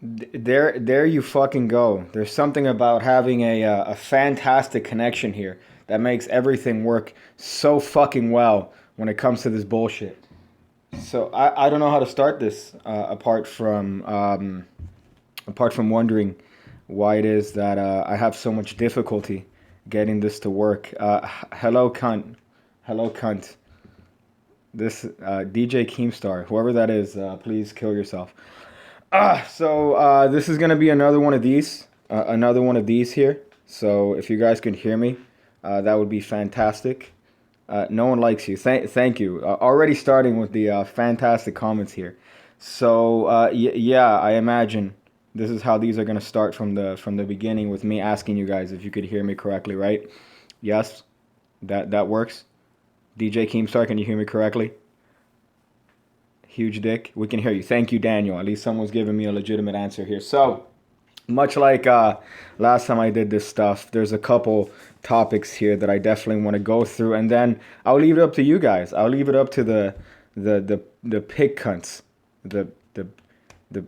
There you fucking go. There's something about having a fantastic connection here that makes everything work so fucking well when it comes to this bullshit. So I don't know how to start this apart from wondering why it is that I have so much difficulty getting this to work. Hello, cunt. Hello, cunt. This DJ Keemstar, whoever that is, please kill yourself. This is gonna be another one of these here. So if you guys can hear me, that would be fantastic. No one likes you. Thank you. Already starting with the fantastic comments here. Yeah, I imagine this is how these are gonna start from the beginning with me asking you guys if you could hear me correctly, right? Yes, that works. DJ Keemstar, can you hear me correctly? Huge dick. We can hear you. Thank you, Daniel. At least someone's giving me a legitimate answer here. So, much like last time I did this stuff, there's a couple topics here that I definitely want to go through, and then I'll leave it up to you guys. I'll leave it up to the pig cunts. The the the.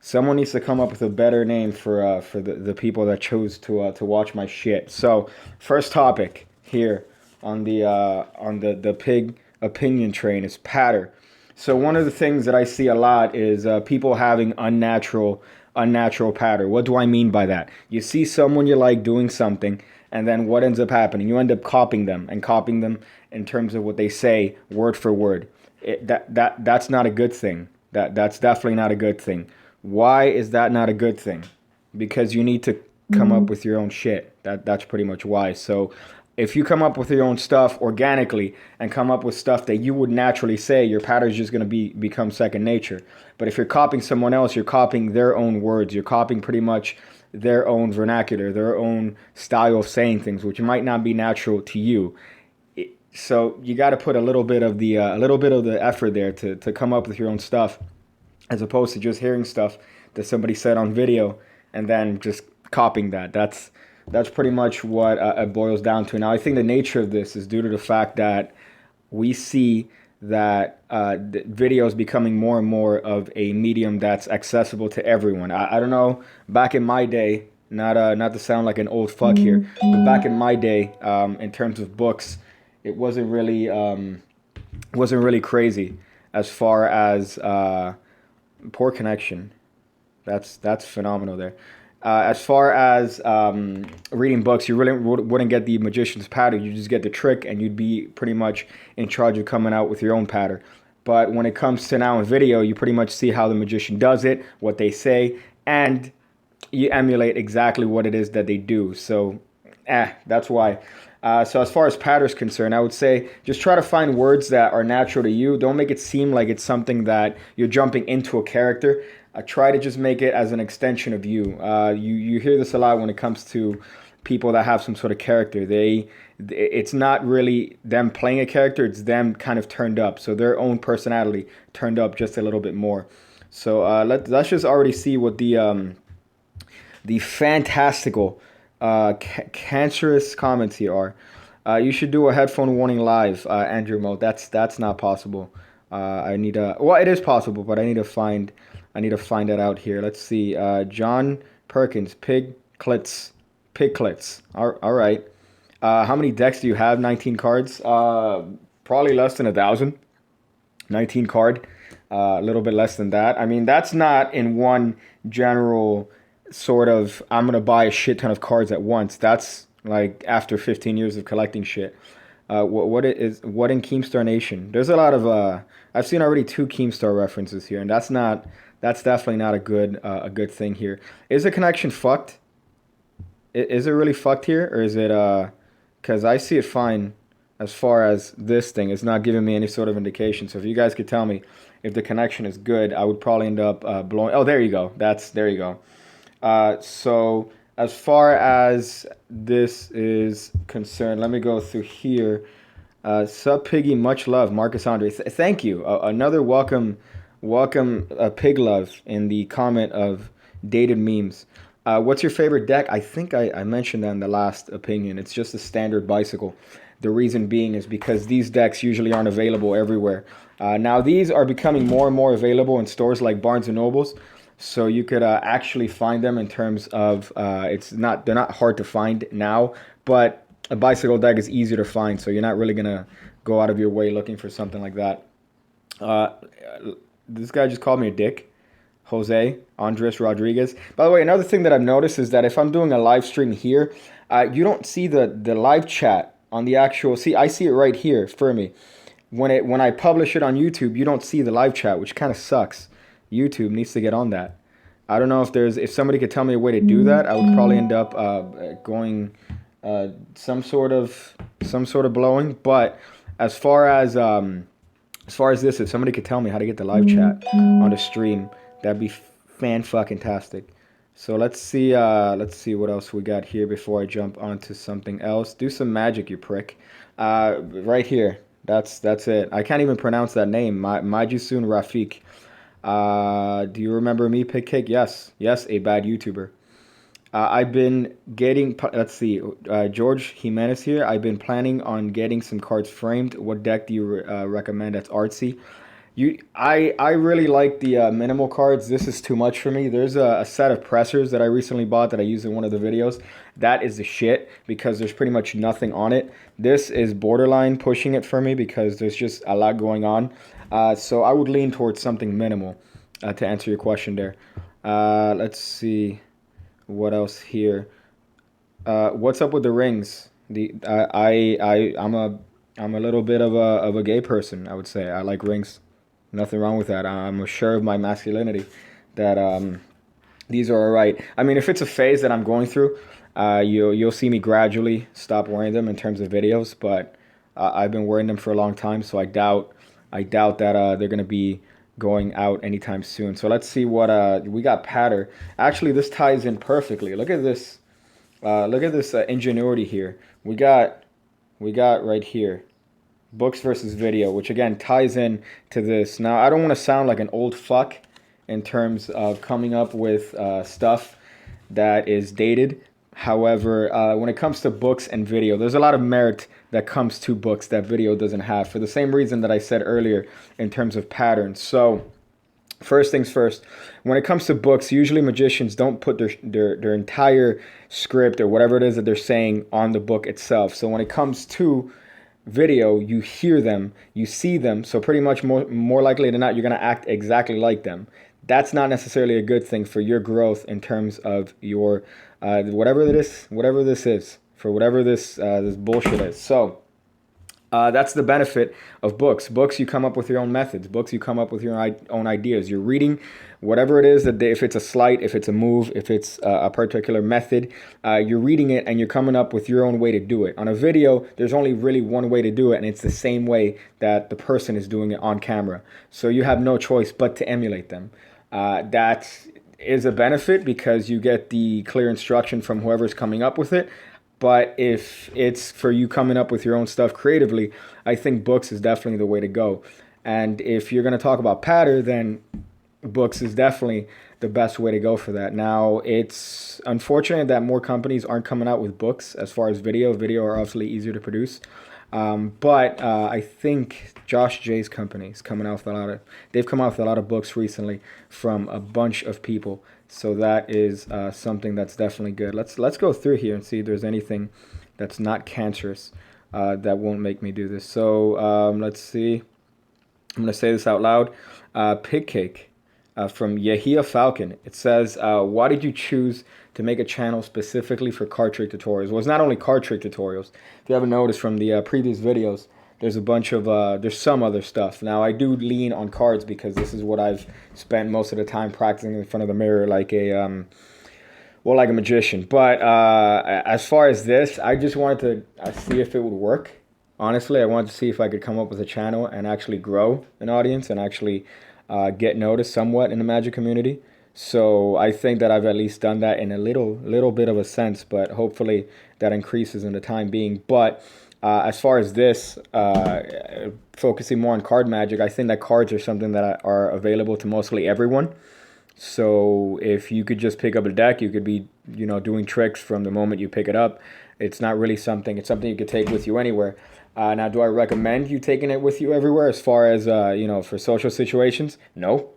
Someone needs to come up with a better name for the people that chose to watch my shit. So, first topic here on the pig opinion train is patter. So one of the things that I see a lot is people having unnatural patter. What do I mean by that? You see someone you like doing something, and then what ends up happening? You end up copying them in terms of what they say, word for word. That's not a good thing. That's definitely not a good thing. Why is that not a good thing? Because you need to come up with your own shit. That's pretty much why. So if you come up with your own stuff organically and come up with stuff that you would naturally say, your pattern is just going to become second nature. But if you're copying someone else, you're copying their own words. You're copying pretty much their own vernacular, their own style of saying things, which might not be natural to you. So you got to put a little bit of the effort there to come up with your own stuff, as opposed to just hearing stuff that somebody said on video and then just copying that. That's pretty much what it boils down to. Now, I think the nature of this is due to the fact that we see that the video is becoming more and more of a medium that's accessible to everyone. I don't know, back in my day, not to sound like an old fuck here, but back in my day, in terms of books, it wasn't really crazy as far as poor connection. That's phenomenal there. As far as reading books, you really wouldn't get the magician's pattern. You just get the trick, and you'd be pretty much in charge of coming out with your own pattern. But when it comes to now in video, you pretty much see how the magician does it, what they say, and you emulate exactly what it is that they do. So, that's why. So as far as pattern is concerned, I would say just try to find words that are natural to you. Don't make it seem like it's something that you're jumping into a character. Try to just make it as an extension of you. You hear this a lot when it comes to people that have some sort of character. It's not really them playing a character. It's them kind of turned up. So their own personality turned up just a little bit more. So let's just already see what the fantastical cancerous comments here are. You should do a headphone warning live, Andrew Mo. That's not possible. It is possible, but I need to find that out here. Let's see. John Perkins, Pigclits. All right. How many decks do you have? 19 cards. Probably less than 1,000. 19 card. A little bit less than that. I mean, that's not in one general sort of, I'm going to buy a shit ton of cards at once. That's like after 15 years of collecting shit. What in Keemstar Nation? There's a lot of, I've seen already 2 Keemstar references here, and that's definitely not a good thing here. Is the connection fucked? Is it really fucked here, or is it, because I see it fine as far as this thing. It's not giving me any sort of indication. So if you guys could tell me if the connection is good, I would probably end up blowing. Oh, there you go. There you go. So as far as this is concerned, let me go through here. Sub Piggy, much love, Marcus Andre. Thank you. Another welcome, Pig Love in the comment of dated memes. What's your favorite deck? I think I mentioned that in the last opinion. It's just a standard bicycle. The reason being is because these decks usually aren't available everywhere. Now these are becoming more and more available in stores like Barnes and Nobles. so you could actually find them in terms of they're not hard to find now, but a bicycle deck is easier to find, so you're not really gonna go out of your way looking for something like that. Uh, this guy just called me a dick. Jose Andres Rodriguez. By the way, another thing that I've noticed is that if I'm doing a live stream here, you don't see the live chat on the actual. See, I see it right here for me. When I publish it on YouTube, you don't see the live chat, which kind of sucks. YouTube needs to get on that. I don't know if somebody could tell me a way to do that. I would probably end up going some sort of blowing. But as far as this, if somebody could tell me how to get the live chat on the stream, that'd be fan fucking tastic. So let's see what else we got here before I jump onto something else. Do some magic, you prick. Right here. That's it. I can't even pronounce that name. Majisun Rafik. Do you remember me, Pigcake? Yes, a bad YouTuber. I've been getting. Let's see. George Jimenez here. I've been planning on getting some cards framed. What deck do you recommend that's artsy? I really like the minimal cards. This is too much for me. There's a set of pressers that I recently bought that I used in one of the videos. That is the shit because there's pretty much nothing on it. This is borderline pushing it for me because there's just a lot going on. So I would lean towards something minimal to answer your question there. Let's see what else here. What's up with the rings? I'm a little bit of a gay person, I would say. I like rings. Nothing wrong with that. I'm sure of my masculinity that these are all right. I mean, if it's a phase that I'm going through, you'll see me gradually stop wearing them in terms of videos. But I've been wearing them for a long time, so I doubt that they're gonna be going out anytime soon. So let's see what we got. Patter. Actually, this ties in perfectly. Look at this. Look at this ingenuity here. We got right here. Books versus video, which again ties in to this. Now, I don't want to sound like an old fuck in terms of coming up with stuff that is dated. However, when it comes to books and video, there's a lot of merit that comes to books that video doesn't have for the same reason that I said earlier in terms of patterns. So, first things first, when it comes to books, usually magicians don't put their entire script or whatever it is that they're saying on the book itself. So when it comes to video, you hear them, you see them, so pretty much more likely than not, you're going to act exactly like them. That's not necessarily a good thing for your growth in terms of your whatever this is, for whatever this bullshit is. So that's the benefit of books. Books, you come up with your own methods. Books, you come up with your own ideas. You're reading whatever it is that if it's a sleight, if it's a move, if it's a particular method, you're reading it and you're coming up with your own way to do it. On a video, there's only really one way to do it, and it's the same way that the person is doing it on camera. So you have no choice but to emulate them. That is a benefit because you get the clear instruction from whoever's coming up with it. But if it's for you coming up with your own stuff creatively, I think books is definitely the way to go. And if you're going to talk about patter, then books is definitely the best way to go for that. Now, it's unfortunate that more companies aren't coming out with books as far as video. Video are obviously easier to produce. But I think Josh J's company is coming out with they've come out with a lot of books recently from a bunch of people. So that is something that's definitely good. Let's go through here and see if there's anything that's not cancerous that won't make me do this. So let's see. I'm going to say this out loud. Pigcake from Yahia Falcon. It says, why did you choose to make a channel specifically for card trick tutorials? Well, it's not only card trick tutorials. If you haven't noticed from the previous videos, there's a bunch of, there's some other stuff. Now, I do lean on cards because this is what I've spent most of the time practicing in front of the mirror like a magician. But as far as this, I just wanted to see if it would work. Honestly, I wanted to see if I could come up with a channel and actually grow an audience and actually get noticed somewhat in the magic community. So I think that I've at least done that in a little bit of a sense, but hopefully that increases in the time being. But as far as this, focusing more on card magic, I think that cards are something that are available to mostly everyone. So if you could just pick up a deck, you could be, doing tricks from the moment you pick it up. It's not really something, it's something you could take with you anywhere. Now, do I recommend you taking it with you everywhere as far as, for social situations? No.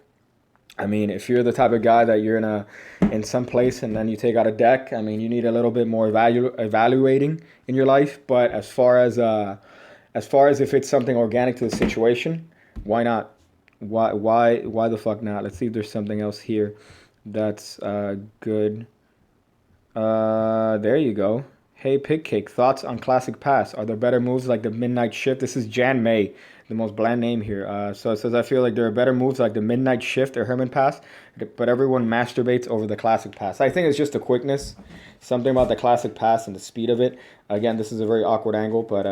I mean, if you're the type of guy that you're in some place and then you take out a deck, I mean, you need a little bit more evaluating in your life. But as far as if it's something organic to the situation, why not? Why the fuck not? Let's see if there's something else here that's good. There you go. Hey, Pigcake, thoughts on Classic Pass? Are there better moves like the Midnight Shift? This is Jan May, the most bland name here. So it says, I feel like there are better moves like the Midnight Shift or Herman Pass, but everyone masturbates over the Classic Pass. I think it's just the quickness. Something about the Classic Pass and the speed of it. Again, this is a very awkward angle, but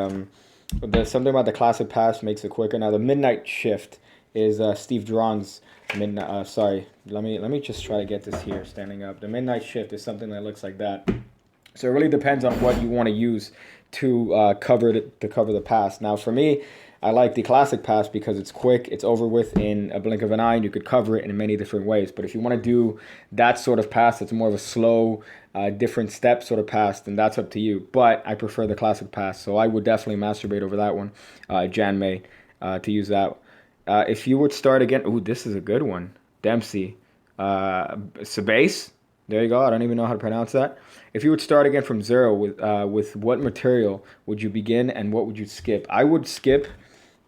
there's something about the Classic Pass makes it quicker. Now, the Midnight Shift is Steve Drong's midnight. Sorry, let me just try to get this here standing up. The Midnight Shift is something that looks like that. So it really depends on what you want to use to cover the pass. Now, for me, I like the Classic Pass because it's quick, it's over with in a blink of an eye, and you could cover it in many different ways. But if you want to do that sort of pass, it's more of a slow, different step sort of pass, then that's up to you. But I prefer the Classic Pass, so I would definitely masturbate over that one, Jan May, to use that. If you would start again, ooh, this is a good one. Dempsey, Sebastien. There you go. I don't even know how to pronounce that. If you would start again from zero with what material would you begin and what would you skip? I would skip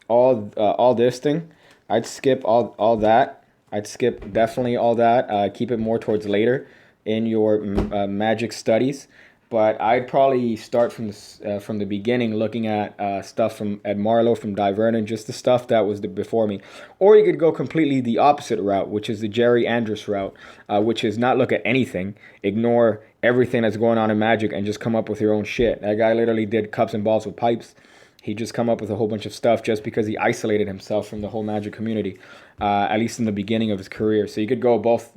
all this thing. I'd skip all that. I'd skip definitely all that. Keep it more towards later in your magic studies. But I'd probably start from the beginning, looking at stuff from Ed Marlowe, from Divernon, just the stuff that was before me. Or you could go completely the opposite route, which is the Jerry Andrus route, which is not look at anything, ignore everything that's going on in Magic, and just come up with your own shit. That guy literally did cups and balls with pipes. He just come up with a whole bunch of stuff just because he isolated himself from the whole Magic community, at least in the beginning of his career. So you could go both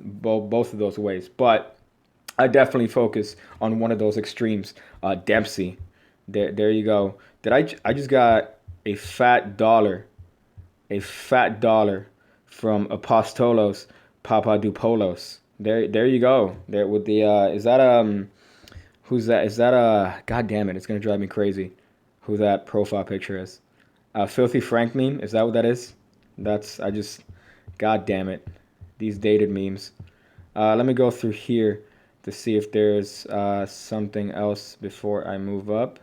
of those ways, but I definitely focus on one of those extremes. Dempsey, there you go. I just got a fat dollar from Apostolos Papadopoulos. There you go. There with the is that who's that? Is that God damn it! It's gonna drive me crazy. Who that profile picture is? Filthy Frank meme. Is that what that is? God damn it. These dated memes. Let me go through here to see if there's something else before I move up.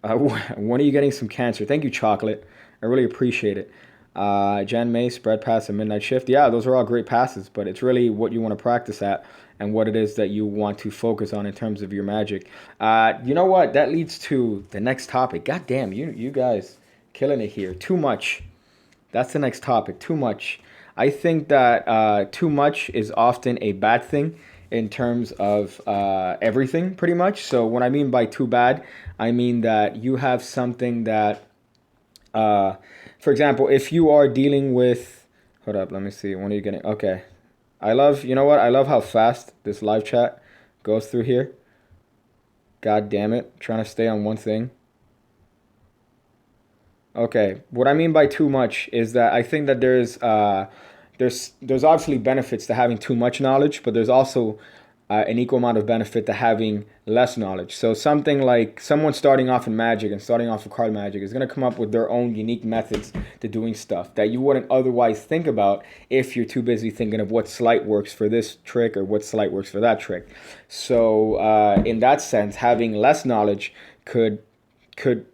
When are you getting some cancer? Thank you, Chocolate. I really appreciate it. Jan May, Spread Pass, and Midnight Shift. Yeah, those are all great passes, but it's really what you want to practice at and what it is that you want to focus on in terms of your Magic. You know what? That leads to the next topic. God damn, you guys killing it here. Too much. That's the next topic. Too much. I think that too much is often a bad thing in terms of everything, pretty much. So what I mean by too bad, I mean that you have something that, for example, if you are dealing with, hold up, let me see, when are you getting, okay. You know what? I love how fast this live chat goes through here. God damn it, trying to stay on one thing. Okay, what I mean by too much is that I think that there's obviously benefits to having too much knowledge, but there's also an equal amount of benefit to having less knowledge. So something like someone starting off in Magic and starting off with card Magic is going to come up with their own unique methods to doing stuff that you wouldn't otherwise think about if you're too busy thinking of what sleight works for this trick or what sleight works for that trick. So in that sense, having less knowledge could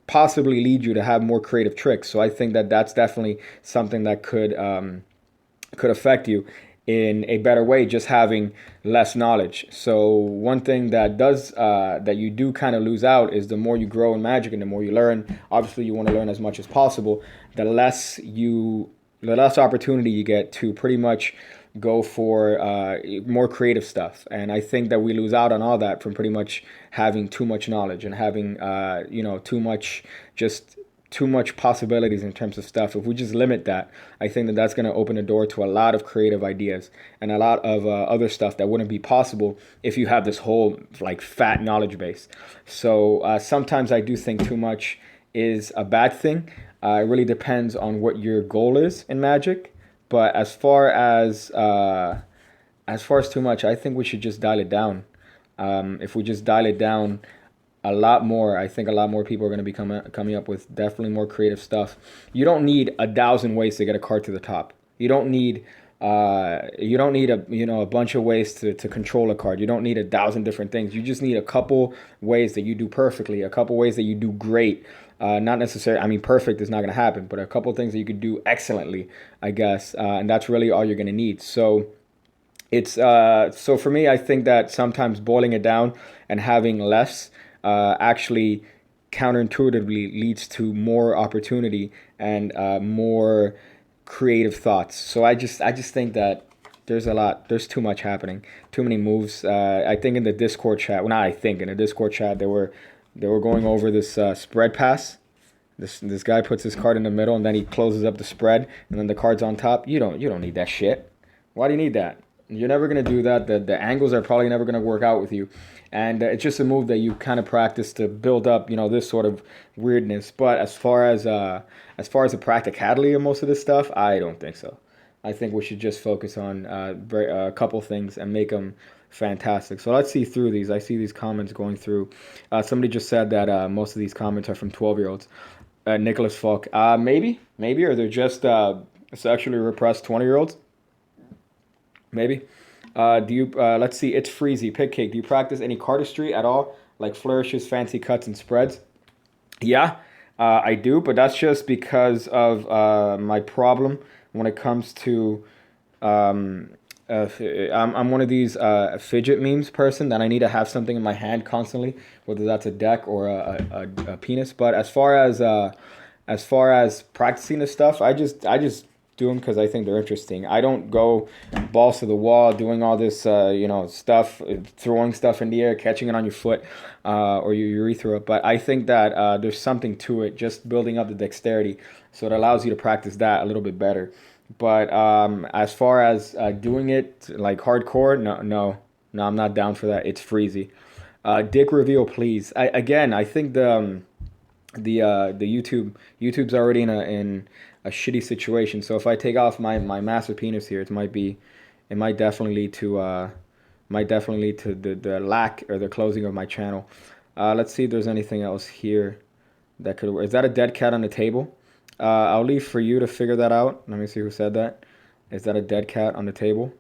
possibly lead you to have more creative tricks. So I think that that's definitely something that could affect you in a better way, just having less knowledge. So one thing that does that you do kind of lose out is the more you grow in Magic and the more you learn. Obviously, you want to learn as much as possible. The less opportunity you get to pretty much go for more creative stuff. And I think that we lose out on all that from pretty much having too much knowledge and having too much possibilities in terms of stuff. If we just limit that, I think that that's going to open the door to a lot of creative ideas and a lot of other stuff that wouldn't be possible if you have this whole like fat knowledge base. So sometimes I do think too much is a bad thing. It really depends on what your goal is in Magic. But as far as too much, I think we should just dial it down. If we just dial it down a lot more, I think a lot more people are going to be coming up with definitely more creative stuff. You don't need 1,000 ways to get a card to the top. You don't need a bunch of ways to control a card. You don't need 1,000 different things. You just need a couple ways that you do perfectly, a couple ways that you do great. Not necessarily, I mean, perfect is not going to happen, but a couple things that you could do excellently, I guess. And that's really all you're going to need. So so for me, I think that sometimes boiling it down and having less actually counterintuitively leads to more opportunity and more creative thoughts. So I just think that there's too much happening, too many moves. I think in the Discord chat, well, not I think in the Discord chat they were going over this spread pass. This guy puts his card in the middle and then he closes up the spread and then the card's on top. You don't need that shit. Why do you need that? You're never gonna do that. The angles are probably never gonna work out with you, and it's just a move that you kind of practice to build up, this sort of weirdness. But as far as the practicality of most of this stuff, I don't think so. I think we should just focus on a couple things and make them fantastic. So let's see through these. I see these comments going through. Somebody just said that most of these comments are from 12-year-olds. Nicholas Falk. Maybe, or they're just sexually repressed 20-year-olds. Maybe. Do you? Let's see. It's Freezy. Pigcake. Do you practice any cardistry at all, like flourishes, fancy cuts, and spreads? Yeah, I do, but that's just because of my problem when it comes to. I'm one of these fidget memes person that I need to have something in my hand constantly, whether that's a deck or a penis. But as far as practicing this stuff, I just do them because I think they're interesting. I don't go balls to the wall doing all this, stuff, throwing stuff in the air, catching it on your foot or your urethra. But I think that there's something to it, just building up the dexterity. So it allows you to practice that a little bit better. But as far as doing it like hardcore, no, I'm not down for that. It's freezy. Dick reveal, please. I think the YouTube's already in a shitty situation. So if I take off my massive penis here, it might definitely lead to the lack or the closing of my channel. Let's see if there's anything else here that could work. Is that a dead cat on the table? I'll leave for you to figure that out. Let me see who said that. Is that a dead cat on the table?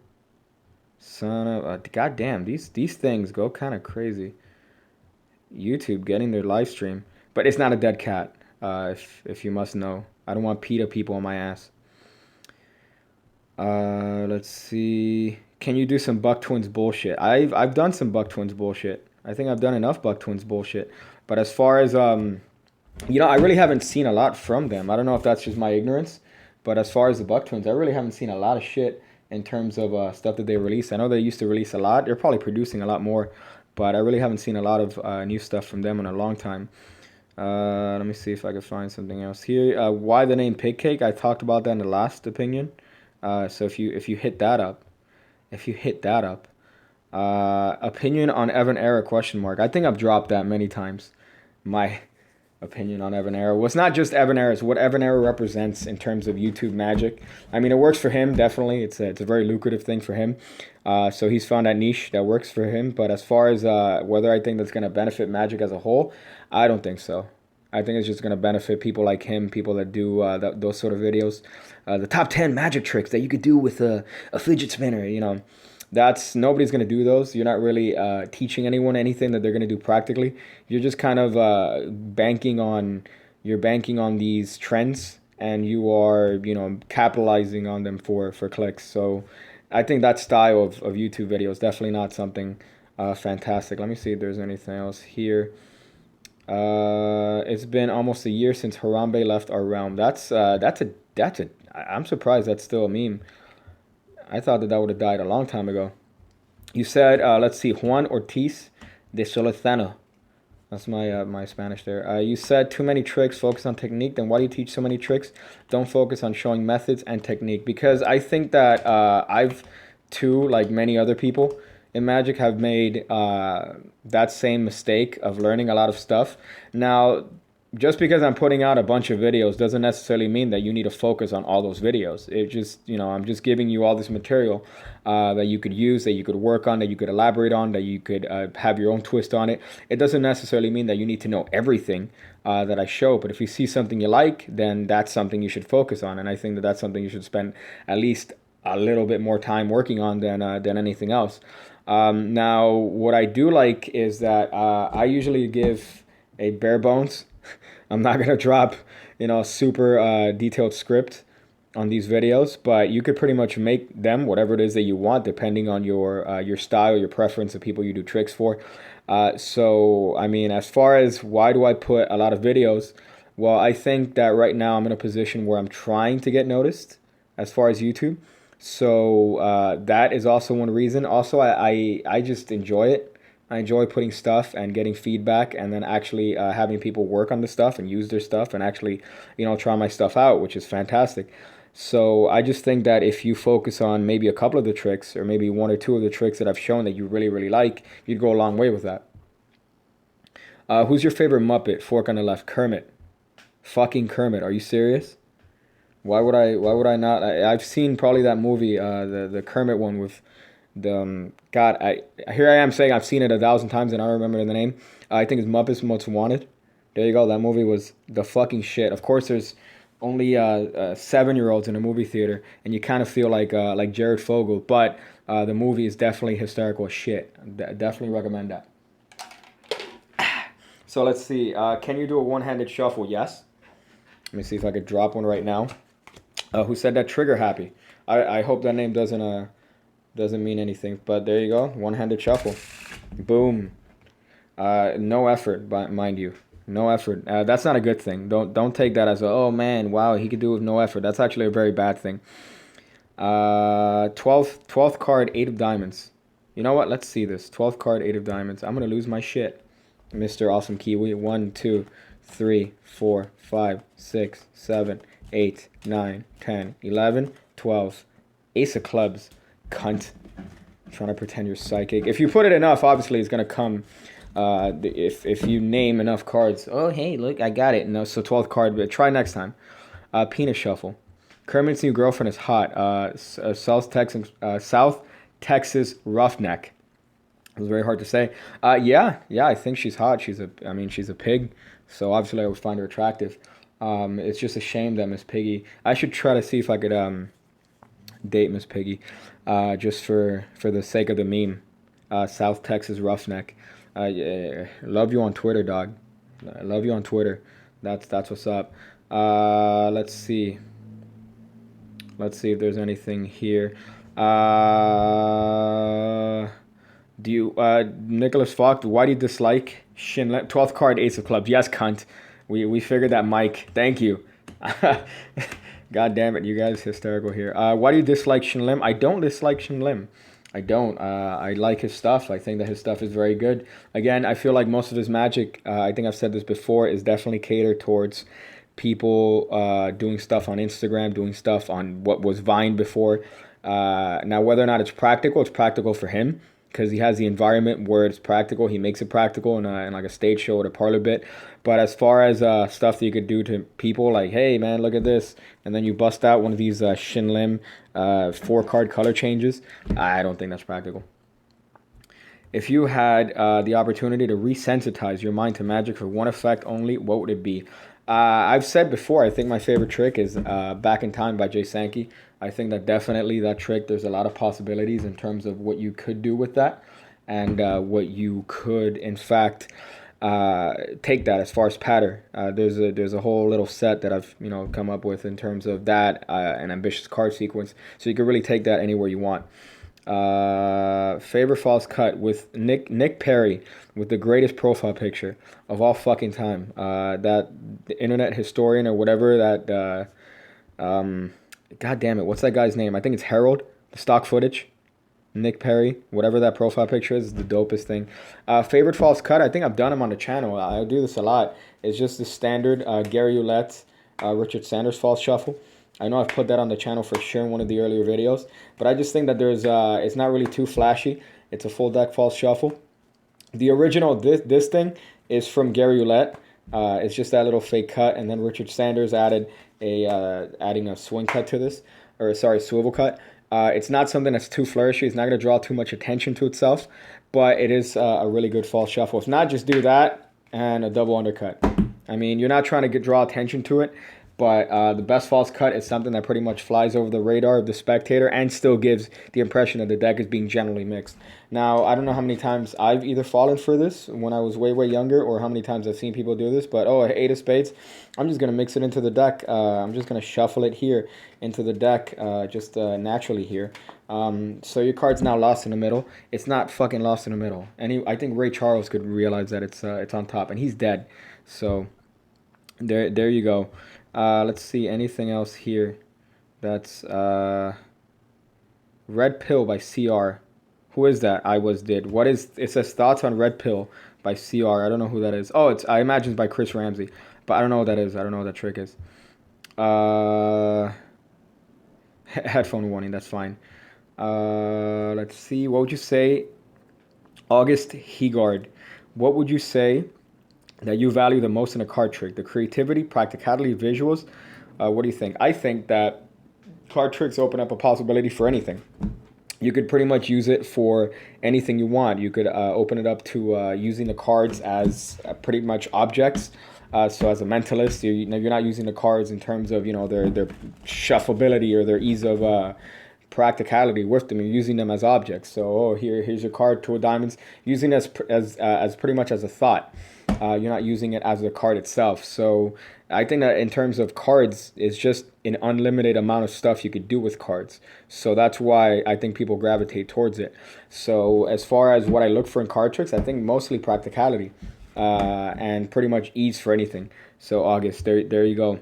Son of a goddamn, these things go kind of crazy. YouTube getting their live stream, but it's not a dead cat. If you must know, I don't want PETA people on my ass. Let's see. Can you do some Buck Twins bullshit? I've done some Buck Twins bullshit. I think I've done enough Buck Twins bullshit. But as far as I really haven't seen a lot from them. I don't know if that's just my ignorance, but as far as the Buck Twins, I really haven't seen a lot of shit in terms of stuff that they release. I know they used to release a lot. They're probably producing a lot more, but I really haven't seen a lot of new stuff from them in a long time. Let me see if I can find something else here. Why the name Pigcake? I talked about that in the last opinion. So if you hit that up, opinion on Evan Era ? I think I've dropped that many times. My opinion on Evan Era. Well, it's not just Evan Era. It's what Evan Era represents in terms of YouTube magic. I mean, it works for him, definitely. It's a very lucrative thing for him. So he's found that niche that works for him. But as far as whether I think that's going to benefit magic as a whole, I don't think so. I think it's just going to benefit people like him, people that do those sort of videos. The top 10 magic tricks that you could do with a fidget spinner, That's nobody's gonna do those. You're not really teaching anyone anything that they're gonna do practically. You're just kind of banking on these trends, and you are capitalizing on them for clicks. So I think that style of YouTube video is definitely not something fantastic. Let me see if there's anything else here. It's been almost a year since Harambe left our realm. That's a I'm surprised that's still a meme. I thought that would have died a long time ago. You said, let's see, Juan Ortiz de Solezano. That's my Spanish there. You said too many tricks, focus on technique. Then why do you teach so many tricks? Don't focus on showing methods and technique. Because I think that I've, too, like many other people in Magic, have made that same mistake of learning a lot of stuff. Now, just because I'm putting out a bunch of videos doesn't necessarily mean that you need to focus on all those videos. It just, I'm just giving you all this material that you could use, that you could work on, that you could elaborate on, that you could have your own twist on it. It doesn't necessarily mean that you need to know everything that I show, but if you see something you like, then that's something you should focus on. And I think that that's something you should spend at least a little bit more time working on than anything else. Now, what I do like is that I usually give a bare bones. I'm not gonna drop, super detailed script on these videos, but you could pretty much make them whatever it is that you want, depending on your style, your preference, the people you do tricks for. So, I mean, as far as why do I put a lot of videos? Well, I think that right now I'm in a position where I'm trying to get noticed as far as YouTube. So that is also one reason. Also, I just enjoy it. I enjoy putting stuff and getting feedback, and then actually having people work on the stuff and use their stuff and actually, try my stuff out, which is fantastic. So I just think that if you focus on maybe a couple of the tricks or maybe one or two of the tricks that I've shown that you really, really like, you'd go a long way with that. Who's your favorite Muppet? Fork on the left. Kermit. Fucking Kermit. Are you serious? Why would I not? I've seen probably that movie, the Kermit one with the God. Here I am saying I've seen it 1,000 times and I don't remember the name. I think it's Muppets Most Wanted. There you go. That movie was the fucking shit. Of course, there's only 7-year-olds in a movie theater, and you kind of feel like Jared Fogle. But the movie is definitely hysterical as shit. Definitely recommend that. So let's see. Can you do a one-handed shuffle? Yes. Let me see if I could drop one right now. Who said that? Trigger Happy. I hope that name doesn't mean anything, but there you go. One-handed shuffle. Boom. No effort, mind you. No effort. That's not a good thing. Don't take that as oh man, wow, he could do it with no effort. That's actually a very bad thing. 12th card, 8 of diamonds. You know what? Let's see this. 12th card, 8 of diamonds. I'm gonna lose my shit, Mr. Awesome Kiwi. 1, 2, 3, 4, 5, 6, 7, 8, 9, 10, 11, 12. Ace of clubs. Cunt. Trying to pretend you're psychic. If you put it enough, obviously it's going to come. If you name enough cards. Oh, hey, look, I got it. No, so 12th card. But try next time. Penis shuffle. Kermit's new girlfriend is hot. South Texas roughneck. It was very hard to say. Yeah, I think she's hot. She's a pig. So obviously I would find her attractive. It's just a shame that Miss Piggy. I should try to see if I could date Miss Piggy, just for the sake of the meme. South Texas roughneck. Yeah, love you on Twitter, dog. I love you on Twitter. That's what's up. Let's see. Let's see if there's anything here. Do you, Nicholas Falk? Why do you dislike Shin Lim? 12th card, Ace of Clubs. Yes, cunt. We figured that, Mike. Thank you. God damn it, you guys hysterical here. Why do you dislike Shin Lim? I don't dislike Shin Lim. I don't. I like his stuff. I think that his stuff is very good. Again, I feel like most of his magic, I think I've said this before, is definitely catered towards people doing stuff on Instagram, doing stuff on what was Vine before. Now, whether or not it's practical for him, because he has the environment where it's practical. He makes it practical in like a stage show or a parlor bit. But as far as stuff that you could do to people, like, hey, man, look at this, and then you bust out one of these Shin Lim 4-card color changes, I don't think that's practical. If you had the opportunity to resensitize your mind to magic for one effect only, what would it be? I've said before, I think my favorite trick is Back in Time by Jay Sankey. I think that definitely that trick, there's a lot of possibilities in terms of what you could do with that, and what you could, in fact, take that as far as patter. There's a whole little set that I've come up with in terms of that, an ambitious card sequence. So you can really take that anywhere you want. Favorite false cut with Nick Perry with the greatest profile picture of all fucking time. That the internet historian or whatever that. God damn it, what's that guy's name? I think it's Harold. The stock footage. Nick Perry, whatever that profile picture is the dopest thing. Favorite false cut, I think I've done him on the channel. I do this a lot. It's just the standard Gary Ulett, Richard Sanders false shuffle. I know I've put that on the channel for sure in one of the earlier videos, but I just think that it's not really too flashy. It's a full deck false shuffle. The original, this thing is from Gary Ulett. It's just that little fake cut, and then Richard Sanders adding a swing cut to this, or sorry, swivel cut. It's not something that's too flourishy. It's not going to draw too much attention to itself, but it is a really good false shuffle. If not, just do that and a double undercut. I mean, you're not trying to draw attention to it, but the best false cut is something that pretty much flies over the radar of the spectator and still gives the impression that the deck is being generally mixed. Now, I don't know how many times I've either fallen for this when I was way, way younger, or how many times I've seen people do this, but oh, 8 of spades, I'm just going to mix it into the deck. I'm just going to shuffle it here into the deck just naturally here. So your card's now lost in the middle. It's not fucking lost in the middle. I think Ray Charles could realize that it's on top, and he's dead. So there you go. Let's see, anything else here? That's Red Pill by CR. Who is that? It says thoughts on Red Pill by CR. I don't know who that is. Oh, I imagine it's by Chris Ramsey, but I don't know what that is. I don't know what that trick is. Headphone warning, that's fine. Let's see, what would you say? August Heegard. What would you say that you value the most in a card trick? The creativity, practicality, visuals? What do you think? I think that card tricks open up a possibility for anything. You could pretty much use it for anything you want. You could open it up to using the cards as pretty much objects. So as a mentalist, you're not using the cards in terms of their shuffleability or their ease of practicality with them. You're using them as objects. So here's your card, 2 of diamonds. Using it as pretty much as a thought. You're not using it as the card itself. So I think that in terms of cards, it's just an unlimited amount of stuff you could do with cards. So that's why I think people gravitate towards it. So as far as what I look for in card tricks, I think mostly practicality and pretty much ease for anything. So August, there you go.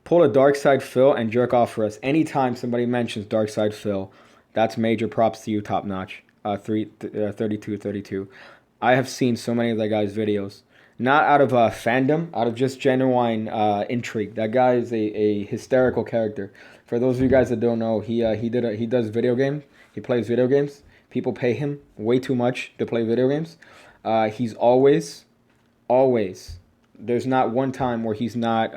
Pull a Dark Side Phil and jerk off for us. Anytime somebody mentions Dark Side Phil, that's major props to you, top notch. 32. I have seen so many of that guy's videos. Not out of fandom, out of just genuine intrigue. That guy is a hysterical character. For those of you guys that don't know, he does video games. He plays video games. People pay him way too much to play video games. He's always, there's not one time where he's not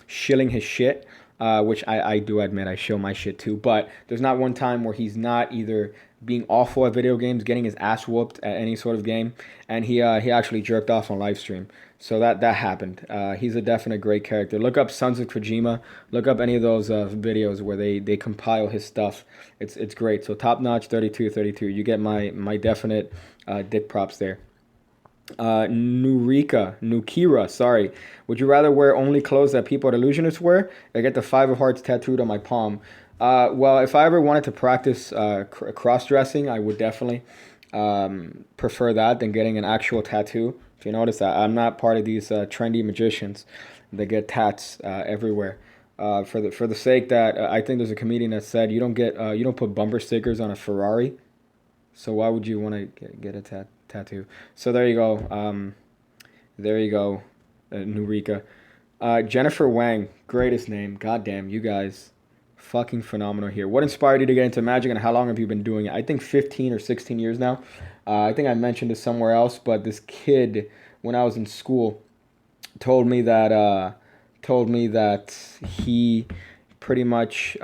shilling his shit, which I do admit I show my shit too. But there's not one time where he's not either being awful at video games, getting his ass whooped at any sort of game, and he actually jerked off on live stream. So that happened. He's a definite great character. Look up Sons of Kojima. Look up any of those videos where they compile his stuff. It's great. So top notch 32. You get my definite dick props there. Nukira, sorry. Would you rather wear only clothes that people at Illusionists wear, or get the 5 of Hearts tattooed on my palm? Well, if I ever wanted to practice cross-dressing, I would definitely prefer that than getting an actual tattoo. If you notice that, I'm not part of these trendy magicians that get tats everywhere. For the sake that I think there's a comedian that said you don't put bumper stickers on a Ferrari, so why would you want to get a tattoo? So there you go. Nurika. Jennifer Wang, greatest name. Goddamn, you guys. Fucking phenomenal here. What inspired you to get into Magic, and how long have you been doing it? I think 15 or 16 years now. I think I mentioned this somewhere else, but this kid, when I was in school, told me that he pretty much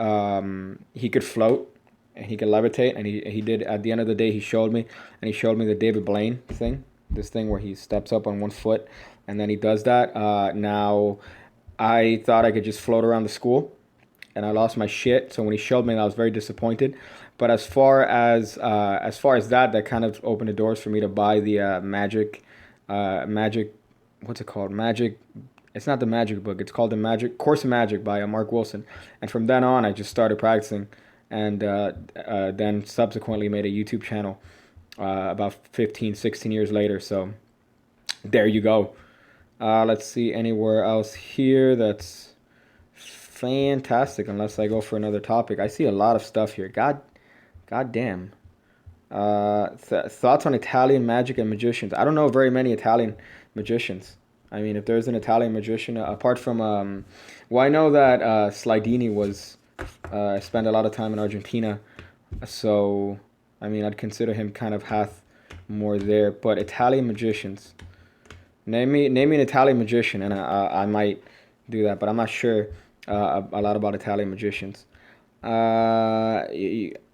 he could float and he could levitate, and he did. At the end of the day, he showed me the David Blaine thing, this thing where he steps up on one foot and then he does that. Now, I thought I could just float around the school, and I lost my shit. So when he showed me, I was very disappointed. But as far as that kind of opened the doors for me to buy the Magic, what's it called? Magic. It's not the Magic book. It's called the Magic Course of Magic by Mark Wilson. And from then on, I just started practicing, and then subsequently made a YouTube channel about 15, 16 years later. So there you go. Let's see anywhere else here that's fantastic, unless I go for another topic. I see a lot of stuff here. God damn. Thoughts on Italian magic and magicians. I don't know very many Italian magicians. I mean, if there's an Italian magician, apart from, I know that Slidini spent a lot of time in Argentina, so, I mean, I'd consider him kind of half more there. But Italian magicians, Name me an Italian magician, and I might do that, but I'm not sure a lot about Italian magicians.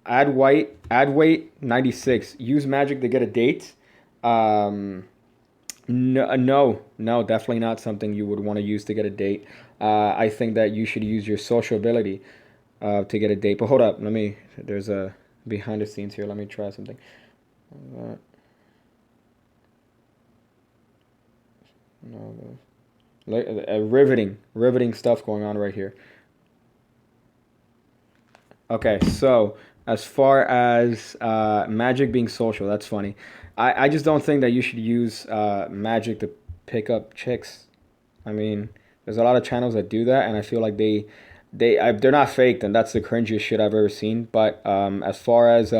Add weight 96. Use magic to get a date. Um, no, no, definitely not something you would want to use to get a date. I think that you should use your social ability to get a date. But hold up, there's a behind the scenes here. Let me try something. Uh, no, riveting stuff going on right here. Okay, so as far as magic being social, that's funny. I just don't think that you should use magic to pick up chicks. I mean, there's a lot of channels that do that, and I feel like they're not fake, and that's the cringiest shit I've ever seen. But as far as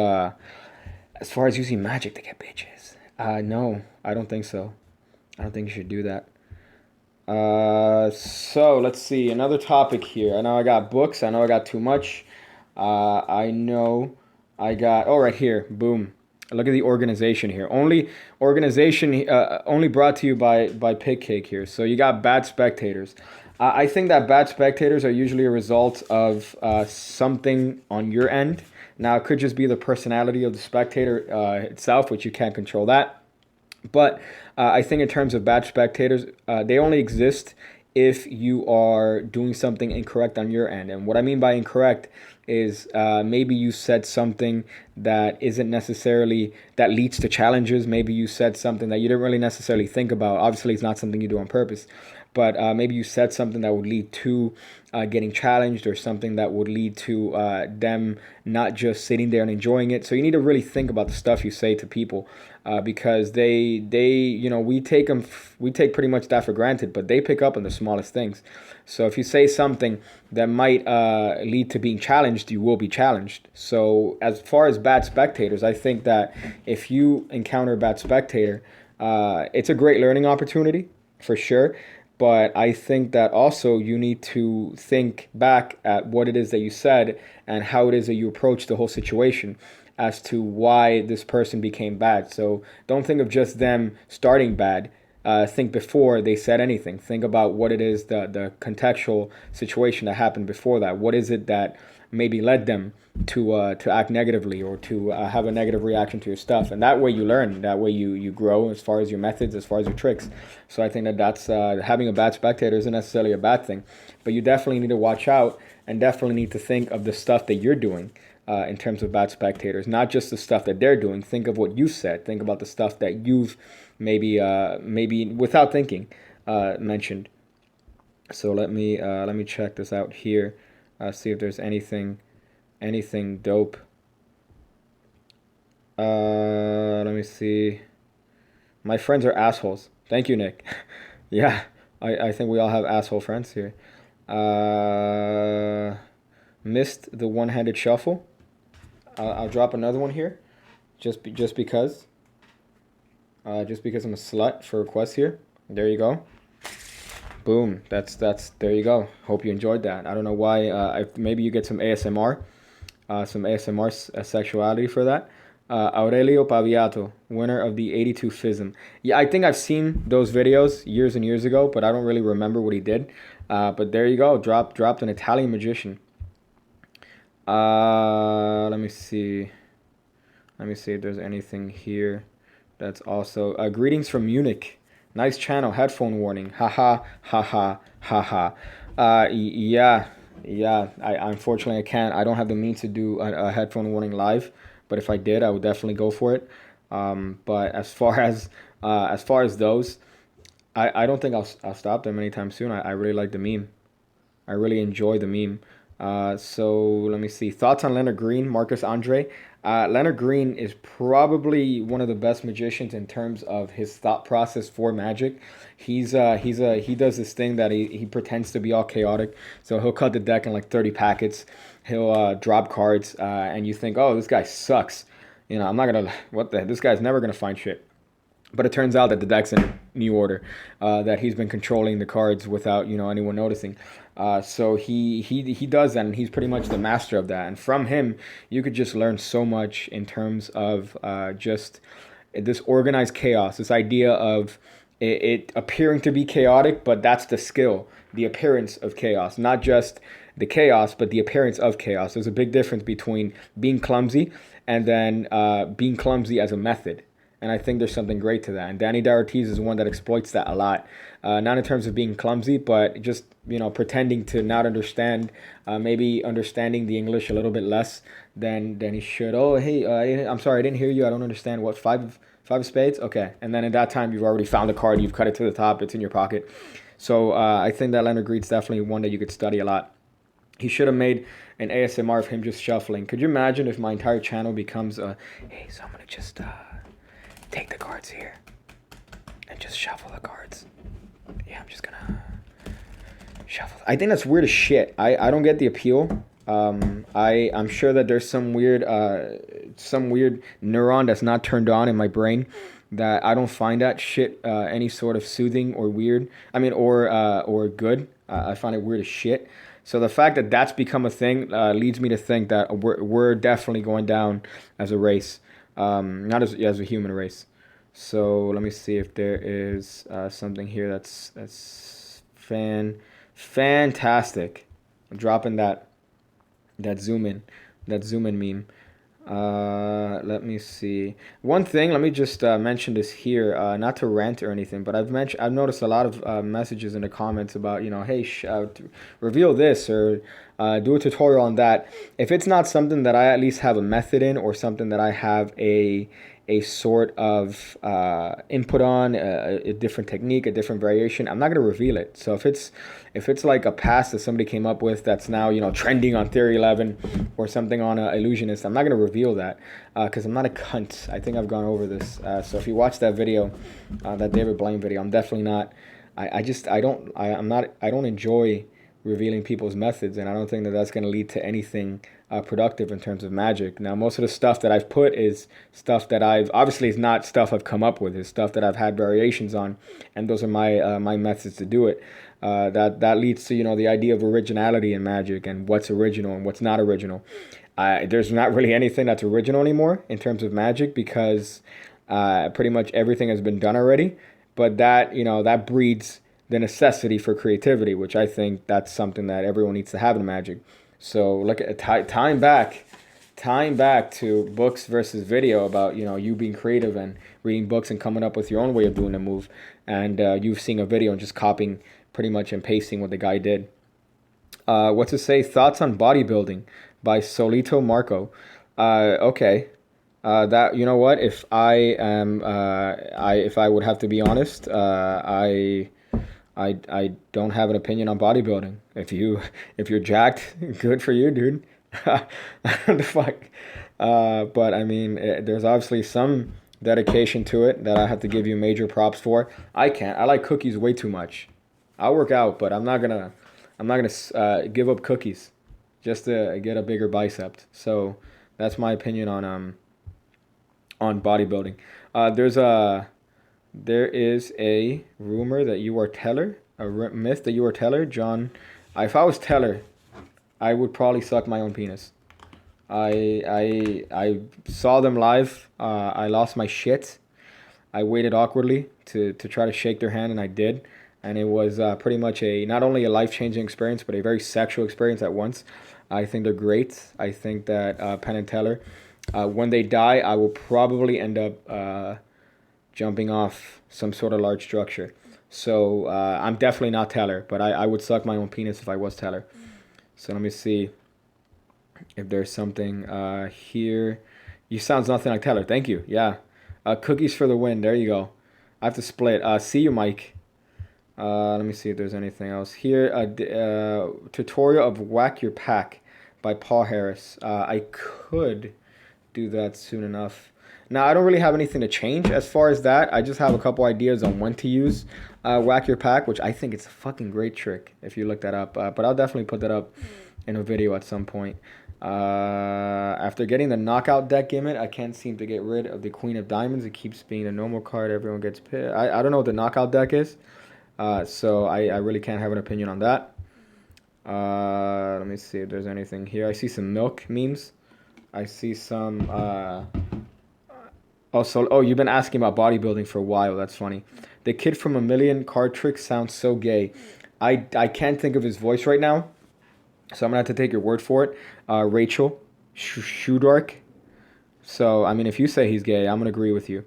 using magic to get bitches, no, I don't think so. I don't think you should do that. So let's see another topic here. I know I got books. I know I got too much. I know I got. Oh, right here. Boom. Look at the organization here. Only brought to you by Pigcake here. So you got bad spectators. I think that bad spectators are usually a result of something on your end. Now it could just be the personality of the spectator itself, which you can't control that. But I think in terms of bad spectators, they only exist if you are doing something incorrect on your end. And what I mean by incorrect is maybe you said something that isn't necessarily that leads to challenges. Maybe you said something that you didn't really necessarily think about. Obviously, it's not something you do on purpose, but maybe you said something that would lead to getting challenged, or something that would lead to them not just sitting there and enjoying it. So you need to really think about the stuff you say to people, because we take pretty much that for granted, but they pick up on the smallest things. So if you say something that might lead to being challenged, you will be challenged. So as far as bad spectators, I think that if you encounter a bad spectator, it's a great learning opportunity for sure. But I think that also you need to think back at what it is that you said and how it is that you approach the whole situation as to why this person became bad. So don't think of just them starting bad. Think before they said anything. Think about what it is, the contextual situation that happened before that. What is it that maybe led them to act negatively, or to have a negative reaction to your stuff? And that way you learn. That way you grow as far as your methods, as far as your tricks. So I think that that's having a bad spectator isn't necessarily a bad thing, but you definitely need to watch out, and definitely need to think of the stuff that you're doing. In terms of bad spectators, not just the stuff that they're doing. Think of what you said. Think about the stuff that you've maybe without thinking mentioned. So let me check this out here. See if there's anything dope. Let me see. My friends are assholes. Thank you, Nick. Yeah, I think we all have asshole friends here. Missed the one-handed shuffle. I'll drop another one here, just because I'm a slut for requests here. There you go. Boom. That's there you go. Hope you enjoyed that. I don't know why. Maybe you get some ASMR, sexuality for that. Aurelio Paviato, winner of the 82 FISM. Yeah, I think I've seen those videos years and years ago, but I don't really remember what he did. But there you go. Dropped an Italian magician. Let me see. Let me see if there's anything here that's also greetings from Munich. Nice channel. Headphone warning. Haha, haha, haha. Yeah, yeah. I unfortunately I can't. I don't have the means to do a headphone warning live. But if I did, I would definitely go for it. But as far as those, I don't think I'll stop them anytime soon. I really like the meme. I really enjoy the meme. So let me see. Thoughts on Leonard Green, Marcus Andre? Leonard Green is probably one of the best magicians in terms of his thought process for magic. He does this thing that he pretends to be all chaotic. So he'll cut the deck in like 30 packets. He'll drop cards, and you think, oh, this guy sucks. I'm not gonna. What the? This guy's never gonna find shit. But it turns out that the deck's in new order, that he's been controlling the cards without anyone noticing. So he does that, and he's pretty much the master of that. And from him, you could just learn so much in terms of just this organized chaos, this idea of it appearing to be chaotic, but that's the skill, the appearance of chaos, not just the chaos, but the appearance of chaos. There's a big difference between being clumsy and then being clumsy as a method. And I think there's something great to that. And Danny D'Ortiz is one that exploits that a lot. Not in terms of being clumsy, but just, pretending to not understand, maybe understanding the English a little bit less than he should. Oh, hey, I'm sorry, I didn't hear you. I don't understand. What, five of spades? Okay. And then at that time, you've already found a card. You've cut it to the top. It's in your pocket. So I think that Leonard Greed's definitely one that you could study a lot. He should have made an ASMR of him just shuffling. Could you imagine if my entire channel becomes hey, so I'm going to just take the cards here and just shuffle the cards. Yeah, I'm just going to shuffle. I think that's weird as shit. I don't get the appeal. I'm sure that there's some weird neuron that's not turned on in my brain that I don't find that shit any sort of soothing or weird. I mean, or good. I find it weird as shit. So the fact that that's become a thing leads me to think that we're definitely going down as a race, not as a human race. So let me see if there is something here that's fantastic. I'm dropping that zoom in meme. Let me see. One thing, let me just mention this here, not to rant or anything, but I've noticed a lot of messages in the comments about, hey, reveal this or do a tutorial on that. If it's not something that I at least have a method in, or something that I have a sort of input on, a different technique, a different variation, I'm not going to reveal it. So if it's like a pass that somebody came up with that's now, trending on Theory 11 or something on Illusionist, I'm not going to reveal that because I'm not a cunt. I think I've gone over this. So if you watch that video, that David Blaine video, I'm definitely not. I don't enjoy revealing people's methods, and I don't think that that's going to lead to anything productive in terms of magic. Now, most of the stuff that I've put is stuff that obviously it's not stuff I've come up with. It's stuff that I've had variations on, and those are my methods to do it. That leads to the idea of originality in magic and what's original and what's not original. There's not really anything that's original anymore in terms of magic because pretty much everything has been done already. But that breeds the necessity for creativity, which I think that's something that everyone needs to have in magic. So look at tying back to books versus video about you being creative and reading books and coming up with your own way of doing a move, and you seeing a video and just copying pretty much and pasting what the guy did. What to say? Thoughts on bodybuilding by Solito Marco. Okay. That what? If I would have to be honest, I don't have an opinion on bodybuilding. If you're jacked, good for you, dude. The fuck. But I mean, there's obviously some dedication to it that I have to give you major props for. I like cookies way too much. I'll work out, but I'm not gonna give up cookies just to get a bigger bicep. So that's my opinion on bodybuilding. There is a rumor that you are Teller, myth that you are Teller, John. If I was Teller, I would probably suck my own penis. I saw them live. I lost my shit. I waited awkwardly to try to shake their hand, and I did. And it was pretty much not only a life-changing experience, but a very sexual experience at once. I think they're great. I think that Penn and Teller, when they die, I will probably end up jumping off some sort of large structure. So I'm definitely not Teller, but I would suck my own penis if I was Teller. So let me see if there's something here. You sounds nothing like Teller. Thank you. Yeah. Cookies for the win. There you go. I have to split. See you, Mike. Let me see if there's anything else here. Tutorial of Whack Your Pack by Paul Harris. I could do that soon enough. Now, I don't really have anything to change as far as that. I just have a couple ideas on when to use Whack Your Pack, which I think it's a fucking great trick if you look that up. But I'll definitely put that up in a video at some point. After getting the knockout deck gimmick, I can't seem to get rid of the Queen of Diamonds. It keeps being a normal card. Everyone gets pissed. I don't know what the knockout deck is. So I really can't have an opinion on that. Let me see if there's anything here. I see some milk memes. I see some Oh, so you've been asking about bodybuilding for a while. That's funny. The kid from A Million Card Tricks sounds so gay. I can't think of his voice right now, so I'm gonna have to take your word for it. Rachel Shudark. So I mean, if you say he's gay, I'm gonna agree with you.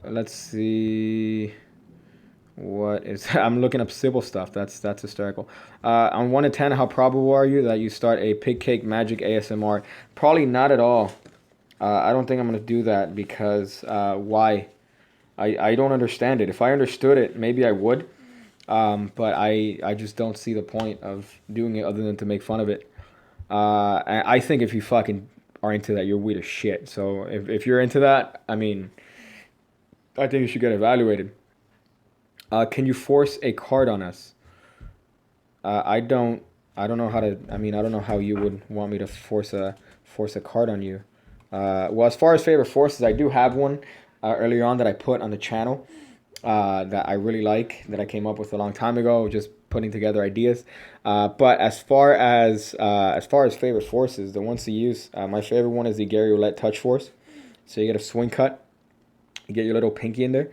Let's see. What is? I'm looking up Sybil stuff. That's hysterical. On 1 to 10, how probable are you that you start a Pigcake Magic ASMR? Probably not at all. I don't think I'm gonna do that because why? I don't understand it. If I understood it, maybe I would. But I just don't see the point of doing it other than to make fun of it. I think if you fucking are into that, you're weird as shit. So if you're into that, I mean, I think you should get evaluated. Can you force a card on us? I don't. I don't know how to. I mean, I don't know how you would want me to force a card on you. Well, as far as favorite forces, I do have one earlier on that I put on the channel that I really like, that I came up with a long time ago, just putting together ideas. But as far as favorite forces, the ones to use, my favorite one is the Gary Roulette Touch Force. So you get a swing cut, you get your little pinky in there,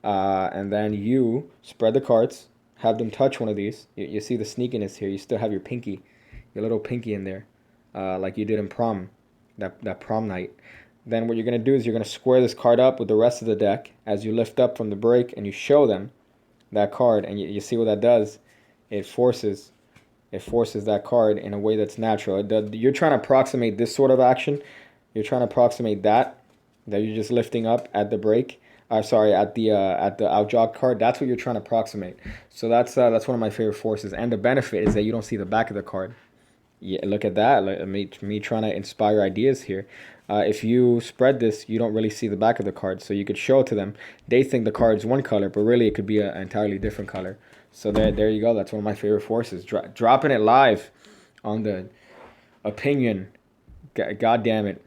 and then you spread the cards, have them touch one of these. You see the sneakiness here. You still have your little pinky in there, like you did in prom, that prom night. Then what you're going to do is you're going to square this card up with the rest of the deck as you lift up from the break and you show them that card, and you see what that does. It forces that card in a way that's natural. You're trying to approximate this sort of action. You're trying to approximate that you're just lifting up at the break. Sorry, at the outjog card. That's what you're trying to approximate. So that's one of my favorite forces. And the benefit is that you don't see the back of the card. Yeah, look at that. Me trying to inspire ideas here. If you spread this, you don't really see the back of the card, so you could show it to them. They think the card's one color, but really it could be an entirely different color. So there you go. That's one of my favorite forces. Dropping it live on the oPIGnion. God damn it.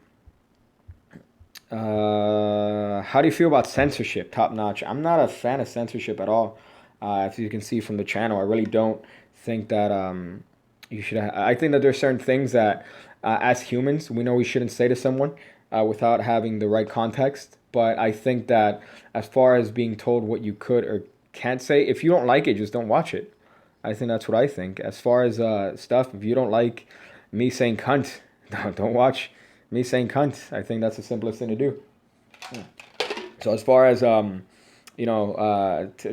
How do you feel about censorship? Top notch. I'm not a fan of censorship at all. As you can see from the channel, I really don't think that you should. I think that there's certain things that, as humans, we know we shouldn't say to someone without having the right context. But I think that as far as being told what you could or can't say, if you don't like it, just don't watch it. I think that's what I think. As far as stuff, if you don't like me saying cunt, don't watch me saying cunt. I think that's the simplest thing to do. So as far as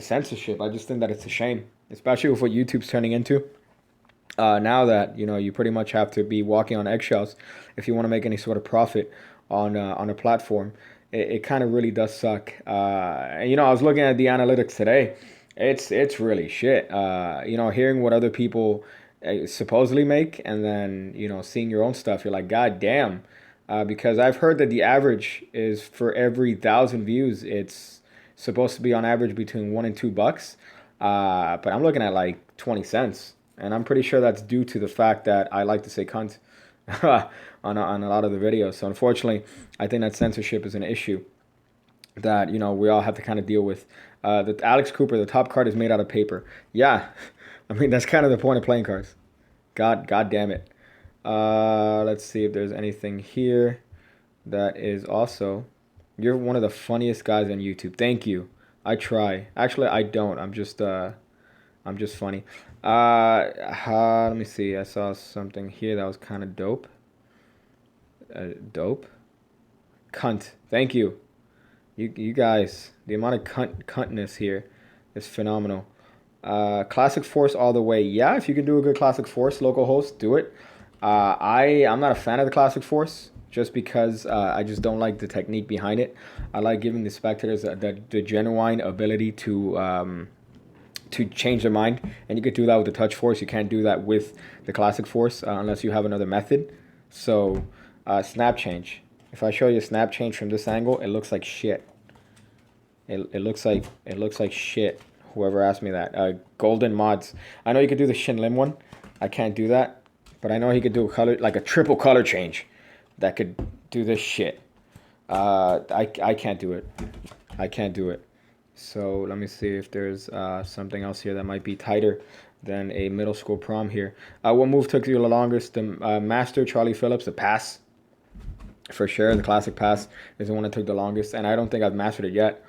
censorship, I just think that it's a shame, especially with what YouTube's turning into. Now that you pretty much have to be walking on eggshells if you want to make any sort of profit on a platform. It kind of really does suck. And I was looking at the analytics today. It's really shit. Hearing what other people supposedly make, and then seeing your own stuff, you're like, God damn. Because I've heard that the average is for every 1,000 views, it's supposed to be on average between $1 and $2. But I'm looking at like 20 cents. And I'm pretty sure that's due to the fact that I like to say cunt on a lot of the videos. So unfortunately, I think that censorship is an issue that we all have to kind of deal with. The Alex Cooper, the top card is made out of paper. Yeah, I mean that's kind of the point of playing cards. God damn it. Let's see if there's anything here that is also. You're one of the funniest guys on YouTube. Thank you. I try. Actually, I don't. I'm just funny. Let me see. I saw something here that was kind of dope. Dope. Cunt. Thank you. You guys. The amount of cuntness here is phenomenal. Classic Force all the way. Yeah, if you can do a good Classic Force, local host, do it. I'm not a fan of the Classic Force just because I just don't like the technique behind it. I like giving the spectators the genuine ability to change their mind, and you could do that with the Touch Force. You can't do that with the Classic Force unless you have another method. So snap change. If I show you a snap change from this angle, it looks like shit. It looks like shit. Whoever asked me that. Golden Mods. I know you could do the Shin Lim one. I can't do that, but I know he could do a triple color change that could do this shit. I can't do it. I can't do it. So let me see if there's something else here that might be tighter than a middle school prom here. What move took you the longest? The Master, Charlie Phillips, the pass. For sure, the classic pass is the one that took the longest, and I don't think I've mastered it yet.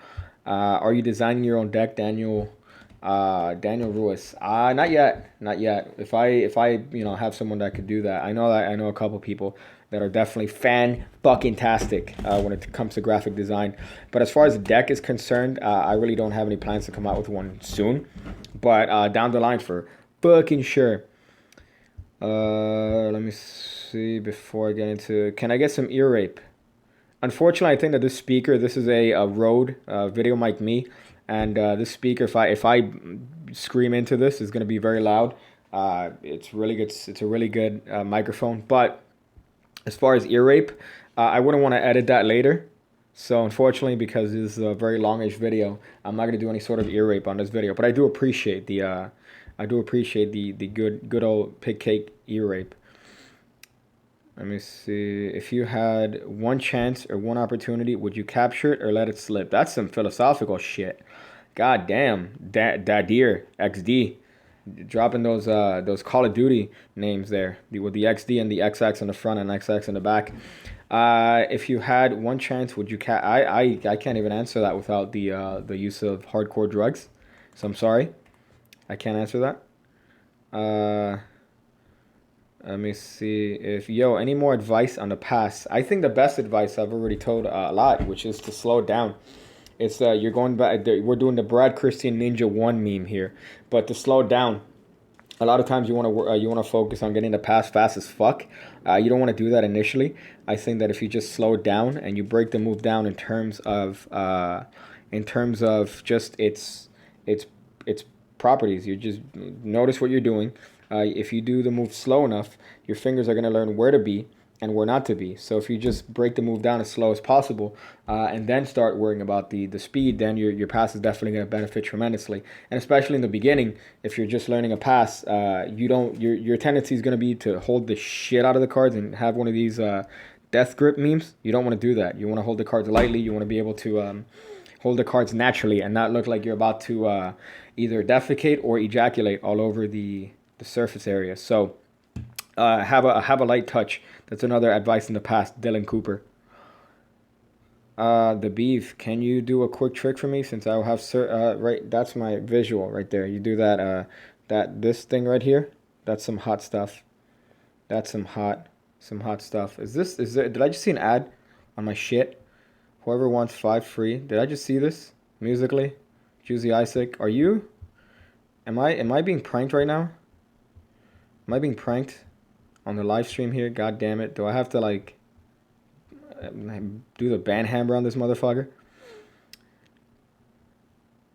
Are you designing your own deck, Daniel? Daniel Ruiz. Not yet, not yet. If I have someone that could do that, I know a couple people that are definitely fan fucking tastic when it comes to graphic design. But as far as the deck is concerned, I really don't have any plans to come out with one soon. But down the line for fucking sure. Let me see before I get into. Can I get some ear rape? Unfortunately, I think that this speaker, this is a Rode Video Mic Me, and this speaker, if I scream into this, is going to be very loud. It's really good. It's a really good microphone. But as far as ear rape, I wouldn't want to edit that later. So unfortunately, because this is a very longish video, I'm not going to do any sort of ear rape on this video. But I do appreciate the the good old Pigcake ear rape. Let me see. If you had one chance or one opportunity, would you capture it or let it slip? That's some philosophical shit. God damn. Dadir XD. Dropping those Call of Duty names there. With the XD and the XX on the front and XX in the back. If you had one chance, would you I can't even answer that without the use of hardcore drugs. So I'm sorry. I can't answer that. Let me see if any more advice on the pass. I think the best advice I've already told a lot, which is to slow down. It's you're going back. We're doing the Brad Christian Ninja 1 meme here, but to slow down. A lot of times you want to focus on getting the pass fast as fuck. You don't want to do that initially. I think that if you just slow down and you break the move down in terms of just its properties, you just notice what you're doing. If you do the move slow enough, your fingers are going to learn where to be and where not to be. So if you just break the move down as slow as possible and then start worrying about the speed, then your pass is definitely going to benefit tremendously. And especially in the beginning, if you're just learning a pass, your tendency is going to be to hold the shit out of the cards and have one of these death grip memes. You don't want to do that. You want to hold the cards lightly. You want to be able to hold the cards naturally and not look like you're about to either defecate or ejaculate all over the surface area. So have a light touch. That's another advice in the past. Dylan Cooper. The beef. Can you do a quick trick for me since I will have right? That's my visual right there. You do that this thing right here. That's some hot stuff. That's some hot stuff. Did I just see an ad on my shit? Whoever wants 5 free. Did I just see this musically? Juicy Isaac. Are you? Am I being pranked right now? Am I being pranked on the live stream here? God damn it. Do I have to like do the ban hammer on this motherfucker?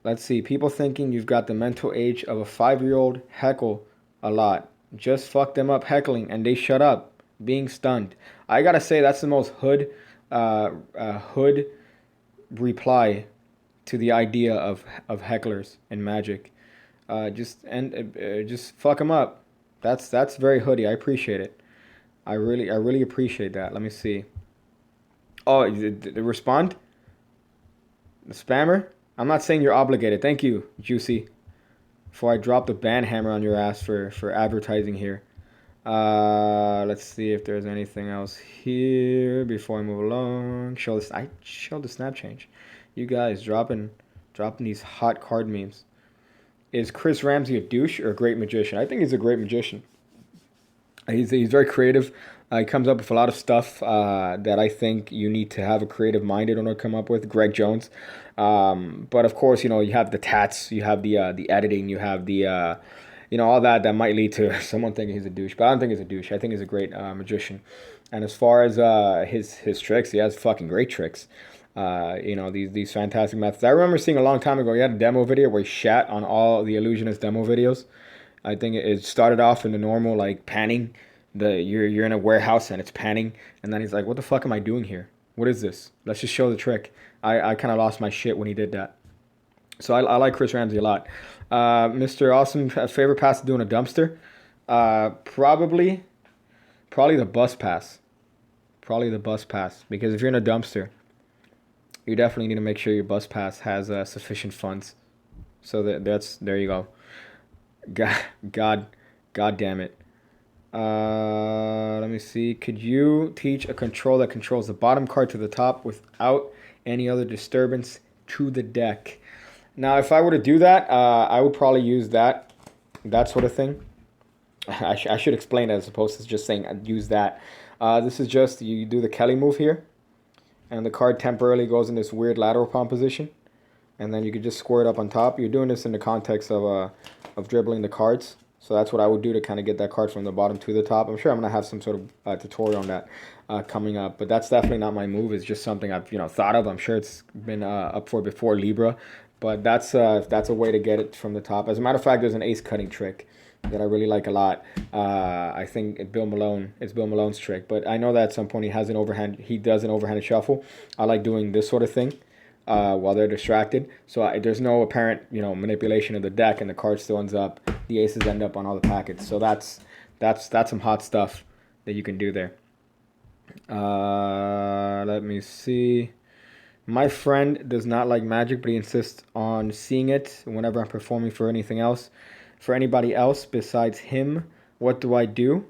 Let's see. People thinking you've got the mental age of a 5-year-old heckle a lot. Just fuck them up heckling and they shut up. Being stunned. I gotta say that's the most hood reply to the idea of hecklers in Magic. Just fuck them up. That's very hoodie. I appreciate it. I really appreciate that. Let me see. Oh, the respond? The spammer? I'm not saying you're obligated. Thank you, Juicy. Before I drop the ban hammer on your ass for advertising here. Let's see if there's anything else here before I move along. I showed the snap change. You guys dropping these hot card memes. Is Chris Ramsey a douche or a great magician? I think he's a great magician. He's very creative. He comes up with a lot of stuff that I think you need to have a creative mind in order to come up with. Greg Jones. But of course, you have the tats, you have the editing, you have the all that might lead to someone thinking he's a douche. But I don't think he's a douche. I think he's a great magician. And as far as his tricks, he has fucking great tricks. These fantastic methods. I remember seeing a long time ago, he had a demo video where he shat on all the Illusionist demo videos. I think it started off in the normal, like, panning. You're in a warehouse and it's panning. And then he's like, what the fuck am I doing here? What is this? Let's just show the trick. I kind of lost my shit when he did that. So I like Chris Ramsey a lot. Mr. Awesome, favorite pass to do in a dumpster? Probably the bus pass. Probably the bus pass. Because if you're in a dumpster, you definitely need to make sure your bus pass has sufficient funds. So there you go. God damn it. Let me see. Could you teach a control that controls the bottom card to the top without any other disturbance to the deck? Now, if I were to do that, I would probably use that sort of thing. I should explain it as opposed to just saying I'd use that. This is just you do the Kelly move here, and the card temporarily goes in this weird lateral palm position, and then you could just square it up on top. You're doing this in the context of dribbling the cards. So that's what I would do to kind of get that card from the bottom to the top. I'm sure I'm going to have some sort of tutorial on that coming up. But that's definitely not my move. It's just something I've thought of. I'm sure it's been up for before Libra. But that's a way to get it from the top. As a matter of fact, there's an ace cutting trick that I really like a lot. I think it's Bill Malone's trick. But I know that at some point he does an overhanded shuffle. I like doing this sort of thing. While they're distracted. So there's no apparent, manipulation of the deck, and the card still ends up, the aces end up on all the packets. So that's some hot stuff that you can do there. Let me see. My friend does not like Magic, but he insists on seeing it whenever I'm performing for anything else. For anybody else besides him, what do I do?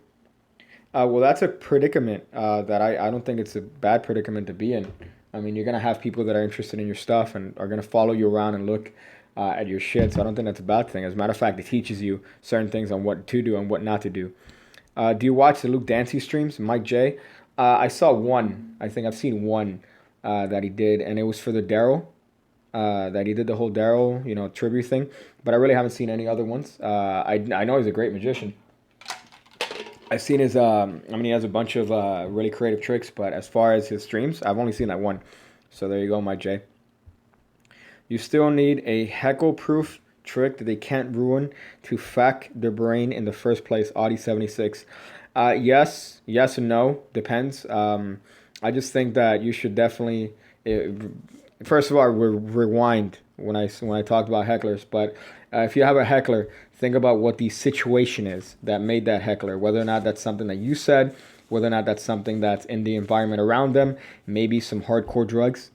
Well, that's a predicament that I don't think it's a bad predicament to be in. I mean, you're going to have people that are interested in your stuff and are going to follow you around and look at your shit. So I don't think that's a bad thing. As a matter of fact, it teaches you certain things on what to do and what not to do. Do you watch the Luke Dancy streams, Mike J? I saw one. I think I've seen one that he did, and it was for the Daryl. That he did the whole Daryl, tribute thing. But I really haven't seen any other ones. I know he's a great magician. I've seen his, he has a bunch of really creative tricks, but as far as his streams, I've only seen that one. So there you go, Mike J. You still need a heckle-proof trick that they can't ruin to fuck their brain in the first place, Audi 76. Yes and no, depends. I just think that you should definitely, first of all, rewind when I talked about hecklers, but if you have a heckler, think about what the situation is that made that heckler, whether or not that's something that you said, whether or not that's something that's in the environment around them, maybe some hardcore drugs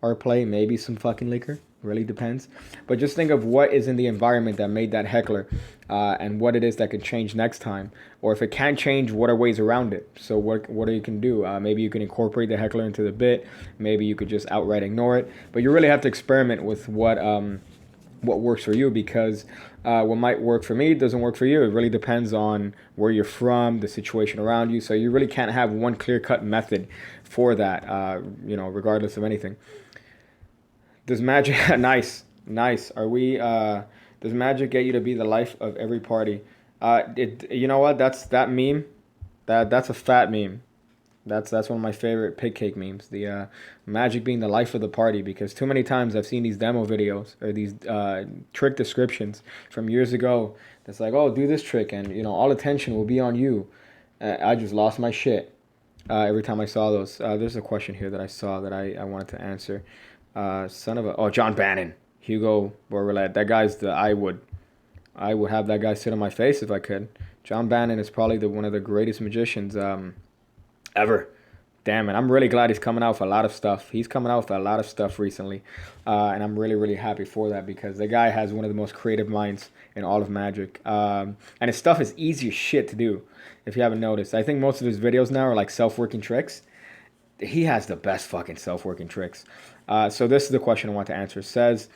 are at play, maybe some fucking liquor, really depends. But just think of what is in the environment that made that heckler and what it is that could change next time. Or if it can't change, what are ways around it? So what you can do? Maybe you can incorporate the heckler into the bit. Maybe you could just outright ignore it. But you really have to experiment with what works for you, because what might work for me doesn't work for you. It really depends on where you're from, the situation around you. So you really can't have one clear-cut method for that, regardless of anything. Does Magic nice? Are we? Does Magic get you to be the life of every party? You know what? That's that meme. That's a fat meme. That's one of my favorite Pigcake memes. The Magic being the life of the party, because too many times I've seen these demo videos or these trick descriptions from years ago. That's like, oh, do this trick, and all attention will be on you. I just lost my shit every time I saw those. There's a question here that I saw that I wanted to answer. John Bannon, Hugo Borrellet. That guy's I would have that guy sit on my face if I could. John Bannon is probably one of the greatest magicians ever. Damn it, I'm really glad he's coming out with a lot of stuff. He's coming out with a lot of stuff recently, and I'm really, really happy for that, because the guy has one of the most creative minds in all of Magic. And his stuff is easy as shit to do, if you haven't noticed. I think most of his videos now are like self-working tricks. He has the best fucking self-working tricks. So this is the question I want to answer. It says,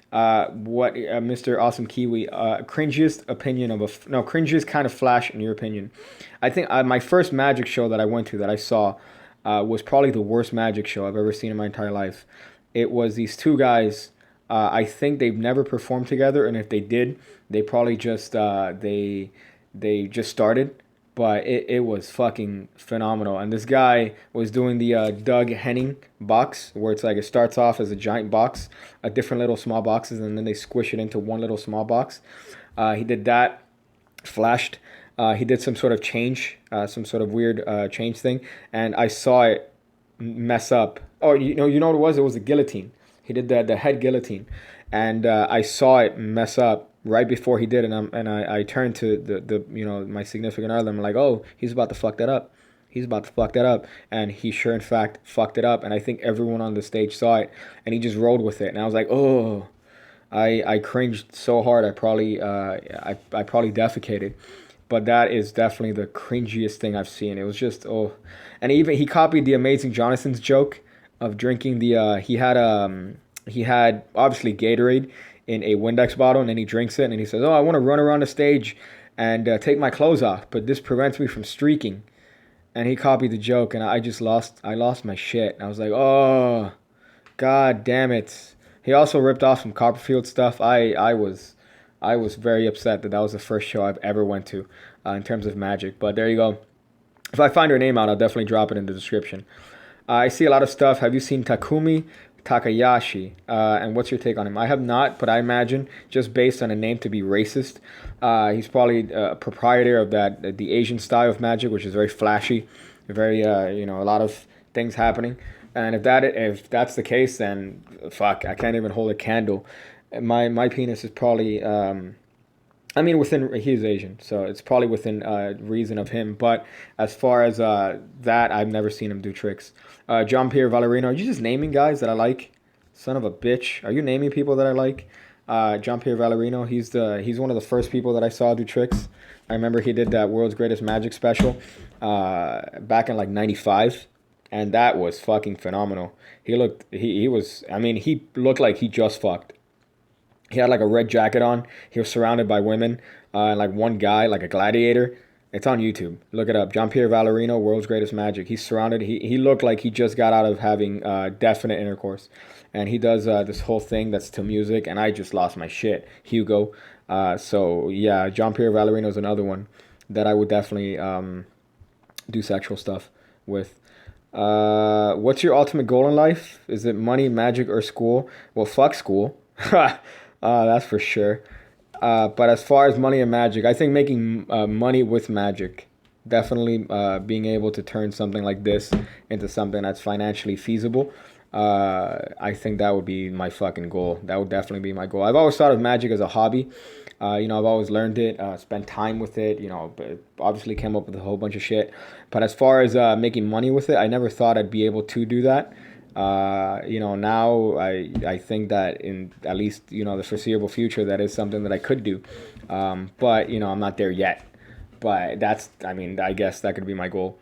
what Mr. Awesome Kiwi, cringiest opinion of cringiest kind of flash in your opinion? I think my first Magic show that I went to that I saw was probably the worst Magic show I've ever seen in my entire life. It was these two guys. I think they've never performed together, and if they did, they probably just they just started. But it was fucking phenomenal. And this guy was doing the Doug Henning box, where it's like it starts off as a giant box, different little small boxes, and then they squish it into one little small box. He did that, flashed. He did some sort of change, some sort of weird change thing, and I saw it mess up. Oh, you know what it was? It was a guillotine. He did the head guillotine, and I saw it mess up right before he did, and I turned to the my significant other. I'm like, oh, he's about to fuck that up. He's about to fuck that up, and he sure in fact fucked it up. And I think everyone on the stage saw it, and he just rolled with it. And I was like, oh, I cringed so hard. I probably defecated. but that is definitely the cringiest thing I've seen. It was just and even he copied the Amazing Jonathan's joke of drinking the he had obviously Gatorade in a Windex bottle, and then he drinks it and he says, "Oh, I want to run around the stage and take my clothes off, but this prevents me from streaking." And he copied the joke, and I lost my shit. I was like, "Oh, god damn it." He also ripped off some Copperfield stuff. I was very upset that that was the first show I've ever went to in terms of Magic. But there you go. If I find her name out, I'll definitely drop it in the description. I see a lot of stuff. Have you seen Takumi Takayashi? And what's your take on him? I have not, but I imagine just based on a name to be racist, he's probably a proprietor of the Asian style of Magic, which is very flashy, very a lot of things happening. And if that's the case, then fuck, I can't even hold a candle. My penis is probably he's Asian, so it's probably within reason of him. But as far as that, I've never seen him do tricks. Jean-Pierre Vallerino, are you just naming guys that I like? Son of a bitch. Are you naming people that I like? Jean-Pierre Vallerino, he's one of the first people that I saw do tricks. I remember he did that World's Greatest Magic special back in like 95. And that was fucking phenomenal. He looked like he just fucked. He had like a red jacket on. He was surrounded by women. And like one guy, like a gladiator. It's on YouTube. Look it up. Jean-Pierre Vallerino, World's Greatest Magic. He's surrounded. He looked like he just got out of having definite intercourse. And he does this whole thing that's to music. And I just lost my shit. Hugo. So yeah, Jean-Pierre Vallerino is another one that I would definitely do sexual stuff with. What's your ultimate goal in life? Is it money, magic, or school? Well, fuck school. That's for sure. But as far as money and magic, I think making money with magic, definitely being able to turn something like this into something that's financially feasible. I think that would be my fucking goal. That would definitely be my goal. I've always thought of magic as a hobby. I've always learned it, spent time with it, but obviously came up with a whole bunch of shit. But as far as making money with it, I never thought I'd be able to do that. Now I think that in at least, the foreseeable future, that is something that I could do. But, I'm not there yet. But I guess that could be my goal.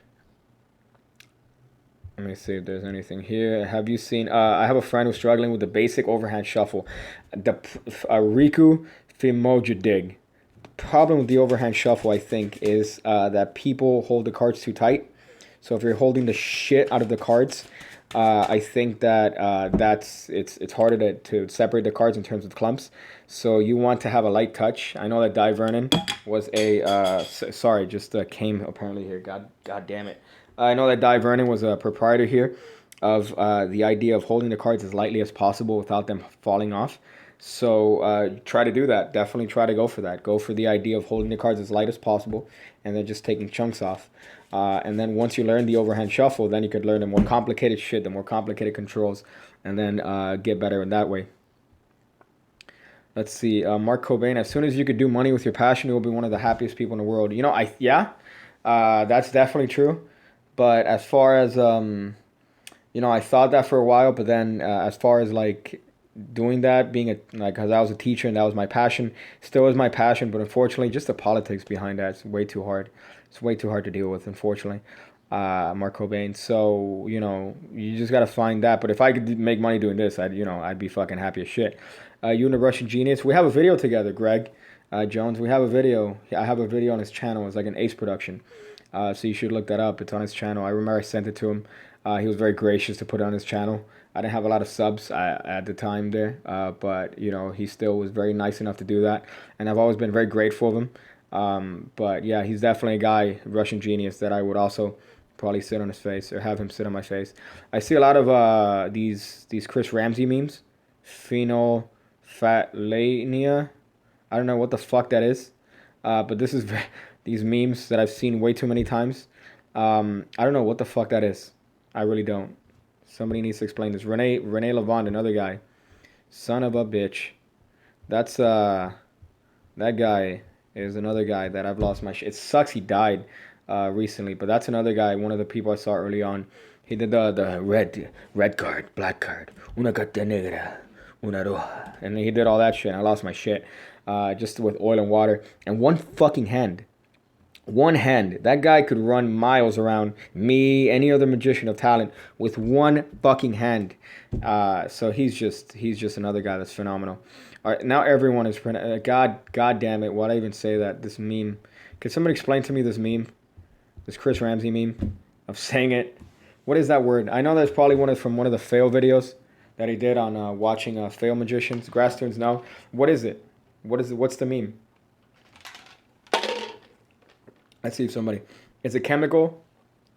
Let me see if there's anything here. Have you seen, I have a friend who's struggling with the basic overhand shuffle. The Riku Fimoja dig. The problem with the overhand shuffle, I think, is that people hold the cards too tight. So if you're holding the shit out of the cards, I think that it's harder to separate the cards in terms of clumps. So you want to have a light touch. I know that Di Vernon was came apparently here. God damn it. I know that Di Vernon was a proprietor here of the idea of holding the cards as lightly as possible without them falling off. So try to do that. Definitely try to go for that. Go for the idea of holding the cards as light as possible and then just taking chunks off. And then once you learn the overhand shuffle, then you could learn the more complicated shit, the more complicated controls, and then get better in that way. Let's see. Mark Cobain, as soon as you could do money with your passion, you will be one of the happiest people in the world. That's definitely true. But as far as, I thought that for a while, but then as far as like doing that, because I was a teacher and that was my passion, still is my passion, but unfortunately just the politics behind that is way too hard. It's way too hard to deal with, unfortunately. Mark Cobain. So, you just got to find that. But if I could make money doing this, I'd be fucking happy as shit. You and the Russian Genius. We have a video together, Greg Jones. We have a video. I have a video on his channel. It's like an Ace production. So you should look that up. It's on his channel. I remember I sent it to him. He was very gracious to put it on his channel. I didn't have a lot of subs at the time there. But, he still was very nice enough to do that. And I've always been very grateful of him. But yeah, he's definitely a guy, Russian Genius, that I would also probably sit on his face or have him sit on my face. I see a lot of these Chris Ramsey memes. Phenol Fatlania. I don't know what the fuck that is. But this is these memes that I've seen way too many times. I don't know what the fuck that is. I really don't. Somebody needs to explain this. Rene Lavond, another guy. Son of a bitch. That's that guy is another guy that I've lost my shit. It sucks he died recently, but that's another guy, one of the people I saw early on. He did the red card, black card, una carta negra, una roja, and he did all that shit. I lost my shit just with oil and water and one fucking hand. One hand. That guy could run miles around me, any other magician of talent, with one fucking hand. So he's just another guy that's phenomenal. All right, now everyone is God damn it! Why'd I even say that? This meme. Could somebody explain to me this meme? This Chris Ramsey meme of saying it. What is that word? I know that's probably from one of the fail videos that he did on watching fail magicians. Grass tunes. No. What is it? What is it? What's the meme? Let's see if somebody. It's a chemical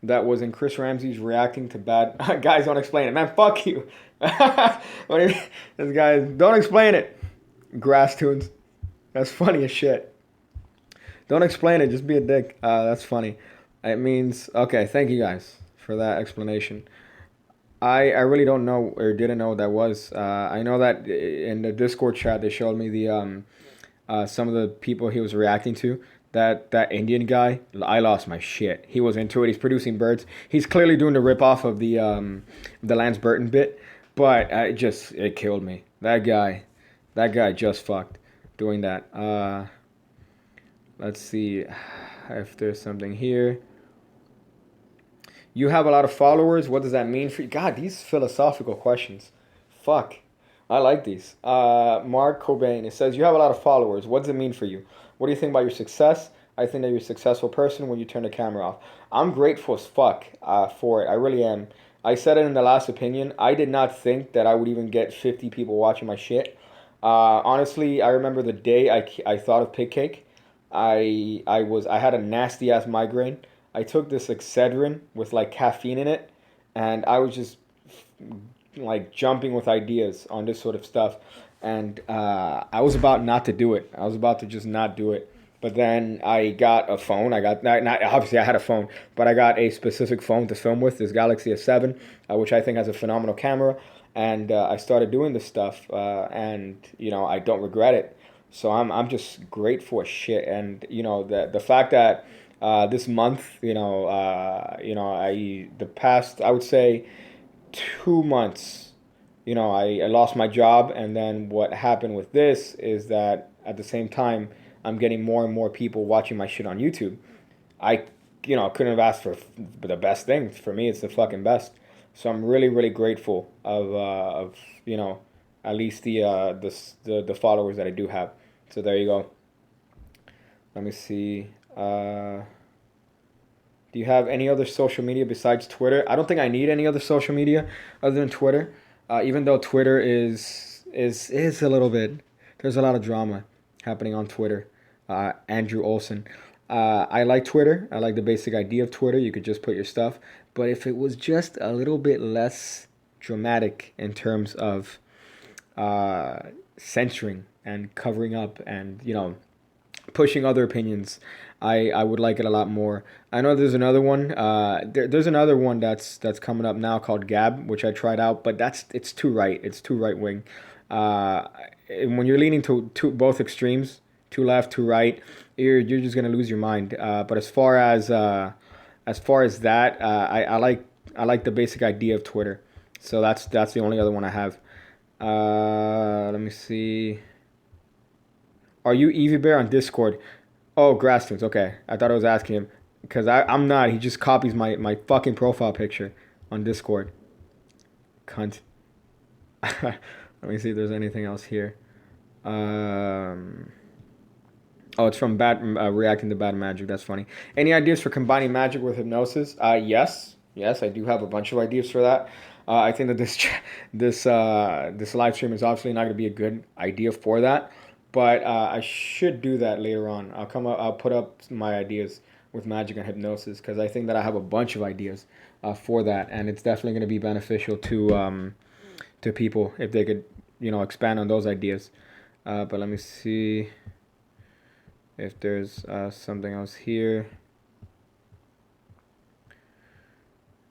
that was in Chris Ramsey's reacting to bad. Guys, don't explain it. Man, fuck you. This guy, don't explain it. Grass tunes. That's funny as shit. Don't explain it. Just be a dick. That's funny. It means, okay, thank you guys for that explanation. I really don't know or didn't know what that was. I know that in the Discord chat they showed me the some of the people he was reacting to. That Indian guy, I lost my shit. He was into it. He's producing birds. He's clearly doing the rip off of the Lance Burton bit, but it killed me. That guy just fucked doing that. Let's see if there's something here. You have a lot of followers. What does that mean for you? God, these philosophical questions. Fuck. I like these. Mark Cobain, it says, you have a lot of followers. What does it mean for you? What do you think about your success? I think that you're a successful person when you turn the camera off. I'm grateful as fuck for it. I really am. I said it in the last opinion. I did not think that I would even get 50 people watching my shit. Honestly, I remember the day I thought of Pigcake. I had a nasty ass migraine. I took this Excedrin with like caffeine in it, and I was just like jumping with ideas on this sort of stuff. And I was about not to do it. I was about to just not do it. But then I got a phone. I got not obviously I had a phone, but I got a specific phone to film with, this Galaxy S7, which I think has a phenomenal camera. And I started doing this stuff, and I don't regret it. So I'm just grateful as shit. And the fact that this month, the past, I would say 2 months, I lost my job. And then what happened with this is that at the same time, I'm getting more and more people watching my shit on YouTube. I, couldn't have asked for the best thing. For me, it's the fucking best. So I'm really, really grateful of at least the followers that I do have. So there you go. Let me see. Do you have any other social media besides Twitter? I don't think I need any other social media other than Twitter. Even though Twitter is a little bit, there's a lot of drama happening on Twitter. Andrew Olson. I like Twitter. I like the basic idea of Twitter. You could just put your stuff. But if it was just a little bit less dramatic in terms of censoring and covering up and pushing other opinions, I would like it a lot more. I know there's another one. There's another one that's coming up now called Gab, which I tried out, but it's too right. It's too right wing. When you're leaning to both extremes, too left, too right, you're just gonna lose your mind. But as far as that, I like the basic idea of Twitter. So that's the only other one I have. Let me see. Are you Evie Bear on Discord? Oh, Grasstunes. Okay, I thought I was asking him because I'm not. He just copies my fucking profile picture on Discord. Cunt. Let me see if there's anything else here. Oh, it's from reacting to bad magic. That's funny. Any ideas for combining magic with hypnosis? Yes, I do have a bunch of ideas for that. I think that this live stream is obviously not going to be a good idea for that, but I should do that later on. I'll put up my ideas with magic and hypnosis because I think that I have a bunch of ideas for that, and it's definitely going to be beneficial to people if they could expand on those ideas. But let me see if there's something else here.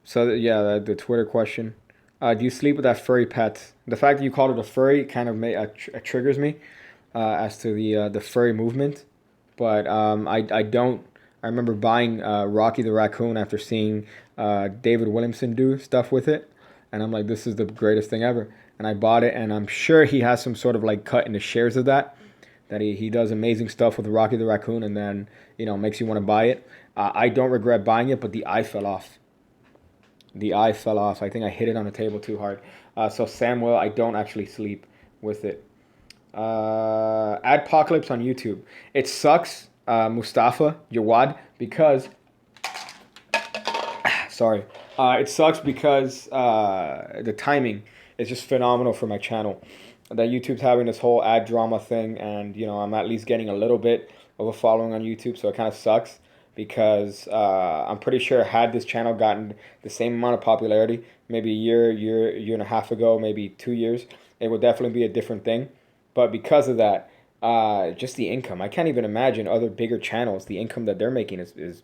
So yeah, the Twitter question. Do you sleep with that furry pet? The fact that you called it a furry kind of triggers me as to the furry movement. But I don't. I remember buying Rocky the Raccoon after seeing David Williamson do stuff with it. And I'm like, this is the greatest thing ever. And I bought it, and I'm sure he has some sort of like cut in the shares of that that he does amazing stuff with Rocky the Raccoon, and then makes you want to buy it. I don't regret buying it, but the eye fell off. The eye fell off. I think I hit it on the table too hard. So Samuel, I don't actually sleep with it. Adpocalypse on YouTube. It sucks, Mustafa Yawad, because sorry. It sucks because the timing is just phenomenal for my channel. That YouTube's having this whole ad drama thing, and I'm at least getting a little bit of a following on YouTube, so it kind of sucks because I'm pretty sure had this channel gotten the same amount of popularity maybe a year and a half ago, maybe 2 years, it would definitely be a different thing. But because of that, just the income, I can't even imagine other bigger channels. The income that they're making is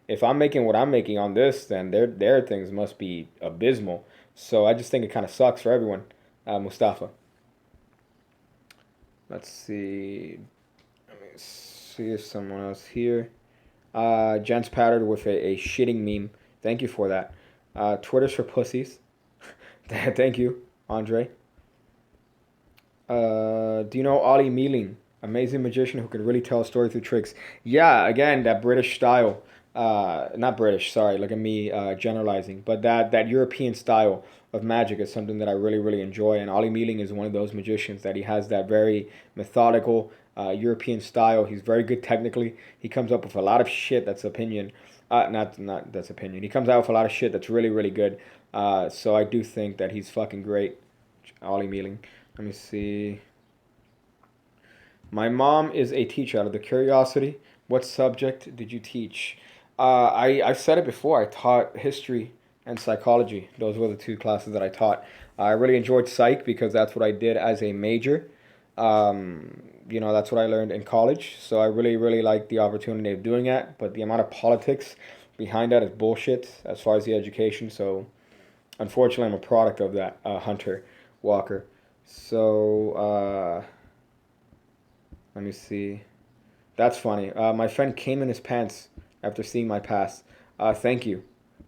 if I'm making what I'm making on this, then their things must be abysmal. So I just think it kind of sucks for everyone. Mustafa. Let's see. Let me see if someone else here. Gents Pattered with a shitting meme. Thank you for that. Twitter's for pussies. Thank you, Andre. Do you know Ollie Mealing? Amazing magician who can really tell a story through tricks. Yeah, again, that British style. Not British, sorry, look at me generalizing. But that European style of magic is something that I really, really enjoy. And Ollie Mealing is one of those magicians that he has that very methodical European style. He's very good technically. He comes up with a lot of shit that's opinion. Not that's opinion. He comes out with a lot of shit that's really, really good. So I do think that he's fucking great. Ollie Mealing. Let me see. My mom is a teacher. Out of the curiosity, what subject did you teach? I've said it before. I taught history and psychology. Those were the two classes that I taught. I really enjoyed psych because that's what I did as a major. That's what I learned in college. So I really, really like the opportunity of doing that. But the amount of politics behind that is bullshit as far as the education. So unfortunately, I'm a product of that, Hunter Walker. So let me see. That's funny. My friend came in his pants after seeing my past. Thank you.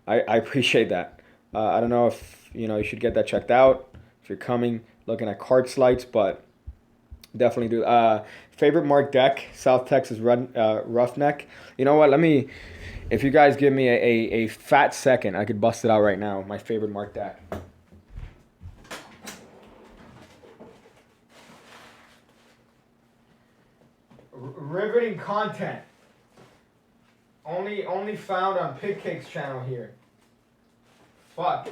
I appreciate that. I don't know if you should get that checked out if you're coming looking at card slides, but definitely do. Favorite mark deck, South Texas Roughneck. You know what? If you guys give me a fat second, I could bust it out right now. My favorite mark deck. Riveting content. Only found on Pigcake's channel here. Fuck.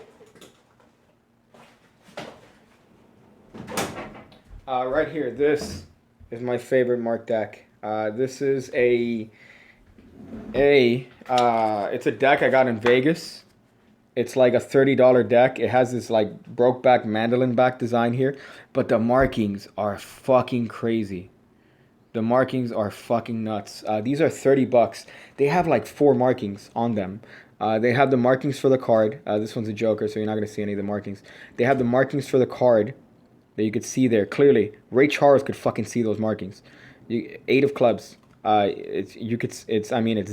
Right here. This is my favorite mark deck. This is it's a deck I got in Vegas. It's like a $30 deck. It has this like broke back mandolin back design here, but the markings are fucking crazy. The markings are fucking nuts. These are $30. They have like 4 markings on them. They have the markings for the card. This one's a Joker, so you're not going to see any of the markings. They have the markings for the card that you could see there clearly. Ray Charles could fucking see those markings. 8 of clubs. It's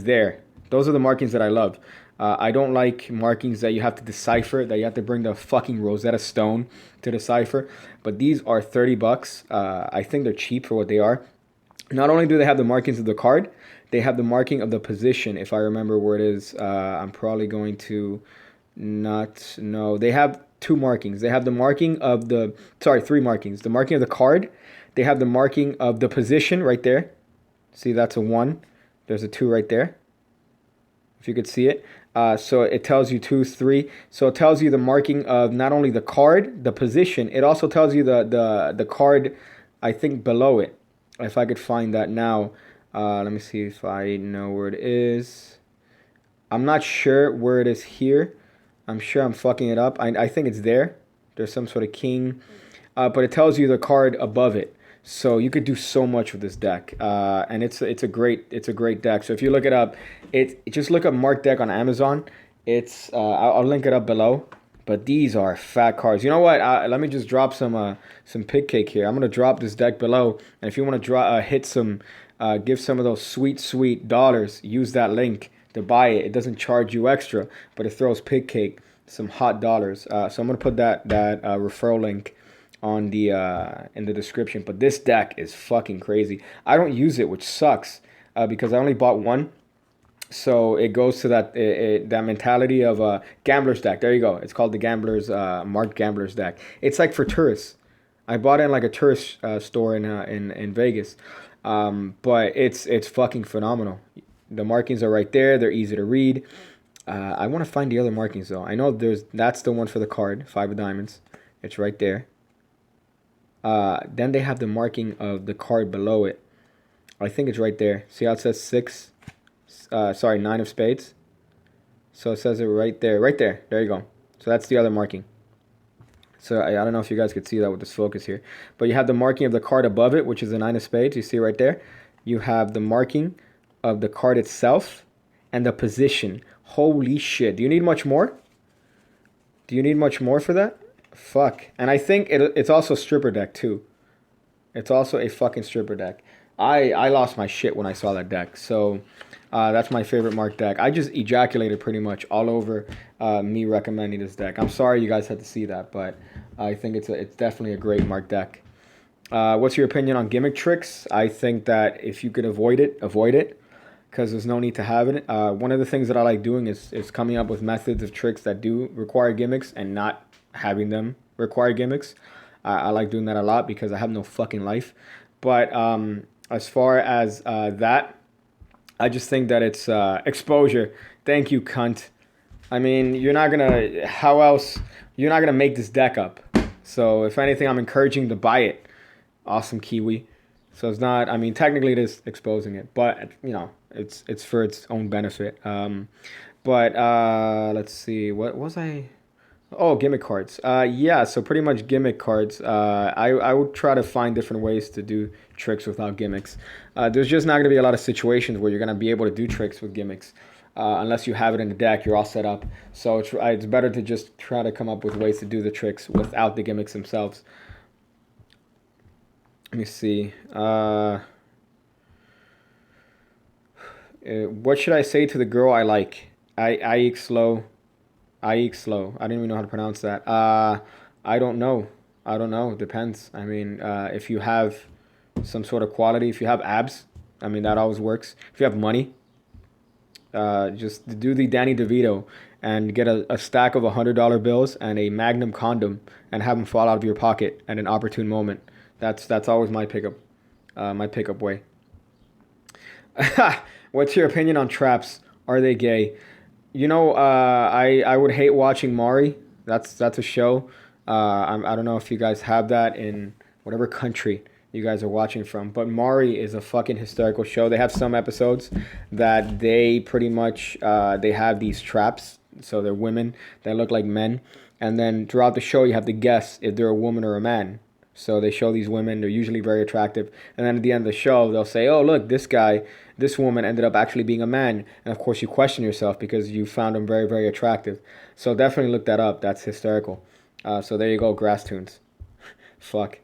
there. Those are the markings that I love. I don't like markings that you have to decipher, that you have to bring the fucking Rosetta Stone to decipher. But these are $30. I think they're cheap for what they are. Not only do they have the markings of the card, they have the marking of the position. If I remember where it is, I'm probably going to not know. They have 2 markings. They have the marking of 3 markings. The marking of the card. They have the marking of the position right there. See, that's a 1. There's a 2 right there. If you could see it. So it tells you 2, 3. So it tells you the marking of not only the card, the position. It also tells you the card, I think, below it. If I could find that now. Let me see if I know where it is. I'm not sure where it is here. I'm sure I'm fucking it up. I think it's there. There's some sort of king. But it tells you the card above it. So you could do so much with this deck. And it's a great deck. So if you look it up, just look up Mark Deck on Amazon. I'll link it up below. But these are fat cards. You know what? Let me just drop some Pigcake here. I'm gonna drop this deck below, and if you want to give some of those sweet dollars, use that link to buy it. It doesn't charge you extra, but it throws Pigcake some hot dollars. So I'm gonna put that referral link on the in the description. But this deck is fucking crazy. I don't use it, which sucks because I only bought one. So it goes to that mentality of a gambler's deck. There you go. It's called the gambler's marked gambler's deck. It's like for tourists. I bought it in like a tourist store in Vegas, but it's fucking phenomenal. The markings are right there. They're easy to read. I want to find the other markings though. I know that's the one for the card, 5 of diamonds. It's right there. Then they have the marking of the card below it. I think it's right there. See how it says six? Sorry, 9 of spades. So it says it right there. Right there. There you go. So that's the other marking. So I don't know if you guys could see that with this focus here. But you have the marking of the card above it, which is the 9 of spades. You see right there. You have the marking of the card itself and the position. Holy shit. Do you need much more? Do you need much more for that? Fuck. And I think it's also stripper deck too. It's also a fucking stripper deck. I lost my shit when I saw that deck. So that's my favorite mark deck. I just ejaculated pretty much all over me recommending this deck. I'm sorry you guys had to see that, but I think it's definitely a great mark deck. What's your opinion on gimmick tricks? I think that if you could avoid it, because there's no need to have it. One of the things that I like doing is coming up with methods of tricks that do require gimmicks and not having them require gimmicks. I like doing that a lot because I have no fucking life. But as far as that, I just think that it's exposure. Thank you, cunt. I mean, you're not gonna. How else? You're not gonna make this deck up. So if anything, I'm encouraging to buy it. Awesome Kiwi. So it's not. I mean, technically it is exposing it, but you know, it's for its own benefit. But let's see. What was I? Oh, gimmick cards. Yeah, so pretty much gimmick cards. I would try to find different ways to do tricks without gimmicks. There's just not going to be a lot of situations where you're going to be able to do tricks with gimmicks. Unless you have it in the deck, you're all set up. So it's better to just try to come up with ways to do the tricks without the gimmicks themselves. Let me see. What should I say to the girl I like? I eat slow. I eat slow. I didn't even know how to pronounce that. I don't know. I don't know. It depends. I mean, if you have some sort of quality, if you have abs, I mean, that always works. If you have money, just do the Danny DeVito and get a stack of $100 bills and a Magnum condom and have them fall out of your pocket at an opportune moment. That's always my pickup way. What's your opinion on traps? Are they gay? You know, I would hate watching Maury. That's a show. I don't know if you guys have that in whatever country you guys are watching from, but Maury is a fucking hysterical show. They have some episodes that they pretty much they have these traps, so they're women that look like men, and then throughout the show you have to guess if they're a woman or a man. So they show these women, they're usually very attractive. And then at the end of the show, they'll say, oh, look, this woman ended up actually being a man. And of course, you question yourself because you found him very, very attractive. So definitely look that up. That's hysterical. So there you go, Grass Tunes. Fuck.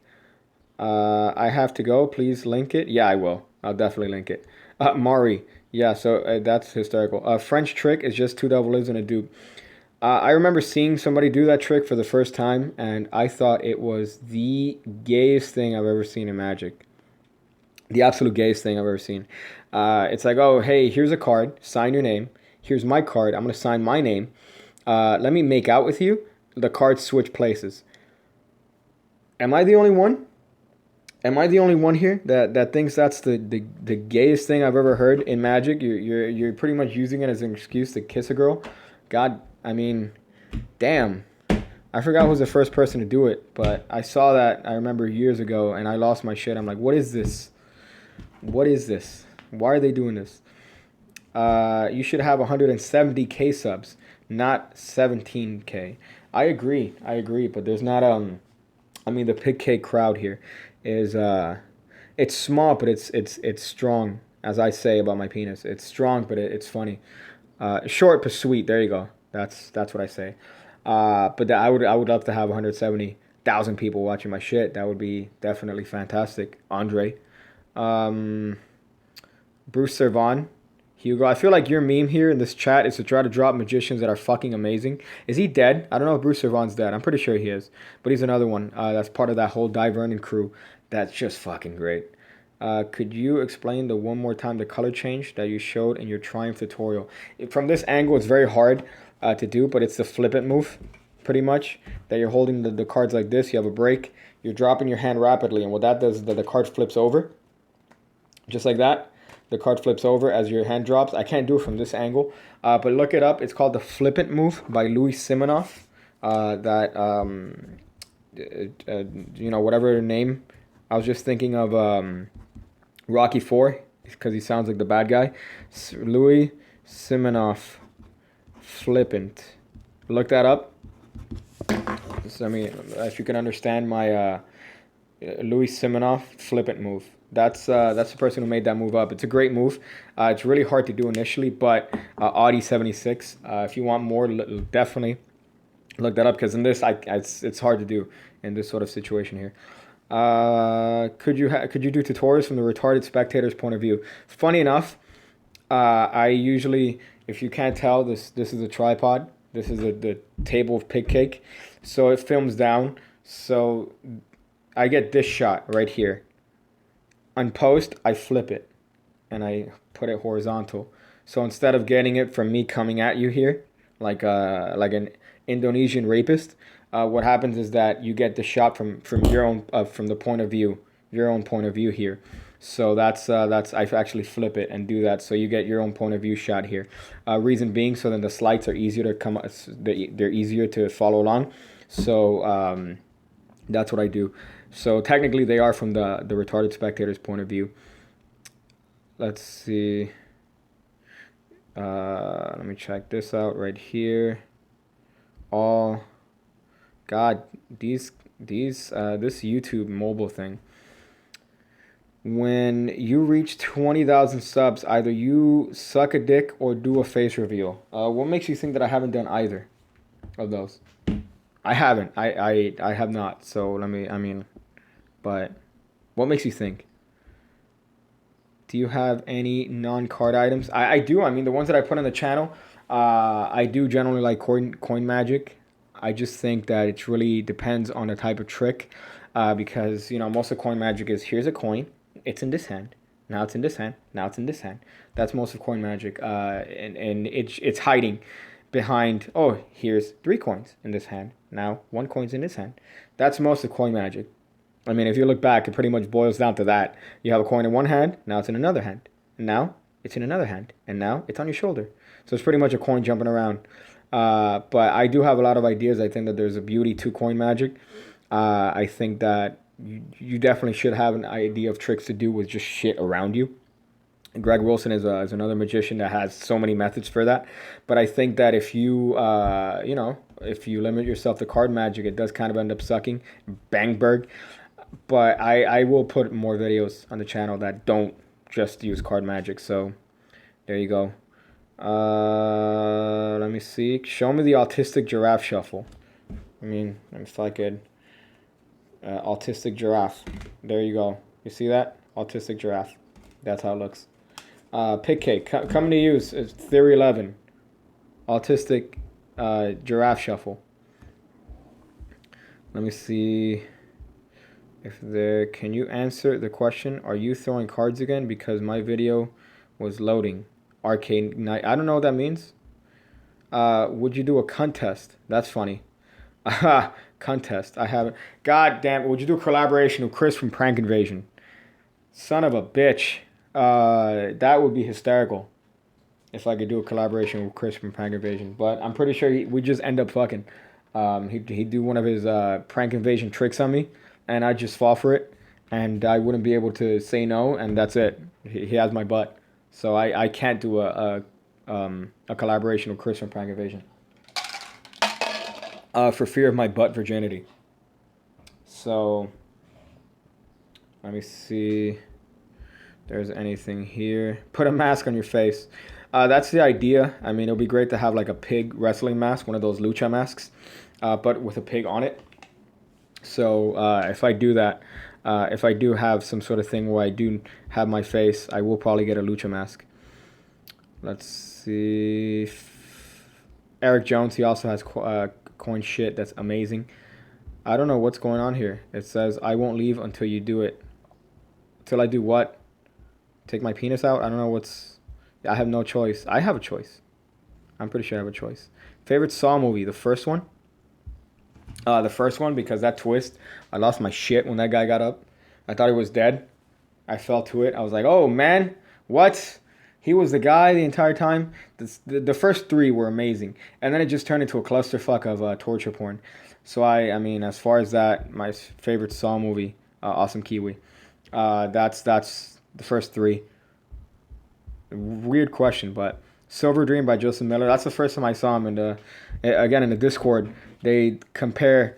I have to go. Please link it. Yeah, I will. I'll definitely link it. Mari. Yeah, so that's hysterical. French trick is just 2 double lives and a dupe. I remember seeing somebody do that trick for the first time, and I thought it was the gayest thing I've ever seen in Magic. The absolute gayest thing I've ever seen. It's like, oh, hey, here's a card. Sign your name. Here's my card. I'm going to sign my name. Let me make out with you. The cards switch places. Am I the only one? Am I the only one here that thinks that's the gayest thing I've ever heard in Magic? You're pretty much using it as an excuse to kiss a girl. God, I mean, damn. I forgot who was the first person to do it, but I saw that, I remember years ago, and I lost my shit. I'm like, what is this? What is this? Why are they doing this? You should have 170K subs, not 17K. I agree, but there's not, I mean, the Pigcake crowd here is, it's small, but it's strong, as I say about my penis. It's strong, but it's funny. Short but sweet, there you go. That's what I say. But I would love to have 170,000 people watching my shit. That would be definitely fantastic. Andre, Bruce Servan, Hugo. I feel like your meme here in this chat is to try to drop magicians that are fucking amazing. Is he dead? I don't know if Bruce Servan's dead. I'm pretty sure he is. But he's another one that's part of that whole Die Vernon crew. That's just fucking great. Could you explain the one more time the color change that you showed in your Triumph tutorial? From this angle, it's very hard to do, but it's the flip it move, pretty much. That you're holding the cards like this. You have a break. You're dropping your hand rapidly, and what that does is that the card flips over. Just like that. The card flips over as your hand drops. I can't do it from this angle, but look it up. It's called the Flippant Move by Louis Simonoff. Whatever name. I was just thinking of Rocky 4 because he sounds like the bad guy. Louis Simonoff, Flippant. Look that up. So, I mean, if you can understand my Louis Simonoff Flippant Move. That's the person who made that move up. It's a great move. It's really hard to do initially, but Audi 76. If you want more, definitely look that up because in this, it's hard to do in this sort of situation here. Could you do tutorials from the retarded spectator's point of view? Funny enough, I usually, if you can't tell, this is a tripod. This is the table of Pigcake, so it films down. So I get this shot right here. On post, I flip it, and I put it horizontal. So instead of getting it from me coming at you here, like an Indonesian rapist, what happens is that you get the shot from your own from the point of view, your own point of view here. So that's I actually flip it and do that, so you get your own point of view shot here. Reason being, so then the slides are easier to come, they're easier to follow along. So that's what I do. So technically they are from the retarded spectator's point of view. Let's see. Let me check this out right here. All, God, this YouTube mobile thing. When you reach 20,000 subs, either you suck a dick or do a face reveal. What makes you think that I haven't done either of those? I haven't. I have not. So but what makes you think? Do you have any non-card items? I do. I mean, the ones that I put on the channel, I do generally like coin magic. I just think that it really depends on the type of trick, because most of coin magic is here's a coin, it's in this hand, now it's in this hand, now it's in this hand. That's most of coin magic, and it's hiding behind, oh, here's 3 coins in this hand, now 1 coin's in this hand. That's most of coin magic. I mean, if you look back, it pretty much boils down to that. You have a coin in one hand, now it's in another hand. And now it's in another hand. And now it's on your shoulder. So it's pretty much a coin jumping around. But I do have a lot of ideas. I think that there's a beauty to coin magic. I think that you definitely should have an idea of tricks to do with just shit around you. Greg Wilson is another magician that has so many methods for that. But I think that if you, if you limit yourself to card magic, it does kind of end up sucking. Bangberg. But I will put more videos on the channel that don't just use card magic. So there you go. Let me see. Show me the autistic giraffe shuffle. I mean, if I could. Autistic giraffe. There you go. You see that? Autistic giraffe. That's how it looks. Pigcake. Coming to use. It's Theory 11. Autistic giraffe shuffle. Let me see. Can you answer the question? Are you throwing cards again? Because my video was loading. Arcade Night. I don't know what that means. Would you do a contest? That's funny. Contest. I haven't. God damn it. Would you do a collaboration with Chris from Prank Invasion? Son of a bitch. That would be hysterical. If I could do a collaboration with Chris from Prank Invasion. But I'm pretty sure we just end up fucking. He'd do one of his Prank Invasion tricks on me. And I'd just fall for it, and I wouldn't be able to say no, and that's it. He has my butt, so I can't do a collaboration with Chris from Prank Invasion for fear of my butt virginity. So let me see if there's anything here. Put a mask on your face. That's the idea. I mean, it'll be great to have like a pig wrestling mask, one of those lucha masks, but with a pig on it. So if I do that, if I do have some sort of thing where I do have my face, I will probably get a lucha mask. Let's see. Eric Jones, he also has coin shit that's amazing. I don't know what's going on here. It says, I won't leave until you do it. Until I do what? Take my penis out? I don't know what's... I have no choice. I have a choice. I'm pretty sure I have a choice. Favorite Saw movie? The first one? The first one, because that twist, I lost my shit when that guy got up. I thought he was dead. I fell to it. I was like, oh, man, what? He was the guy the entire time. The first three were amazing. And then it just turned into a clusterfuck of torture porn. So, I mean, as far as that, my favorite Saw movie, Awesome Kiwi. That's the first three. Weird question, but Silver Dream by Justin Miller. That's the first time I saw him again in the Discord. They compare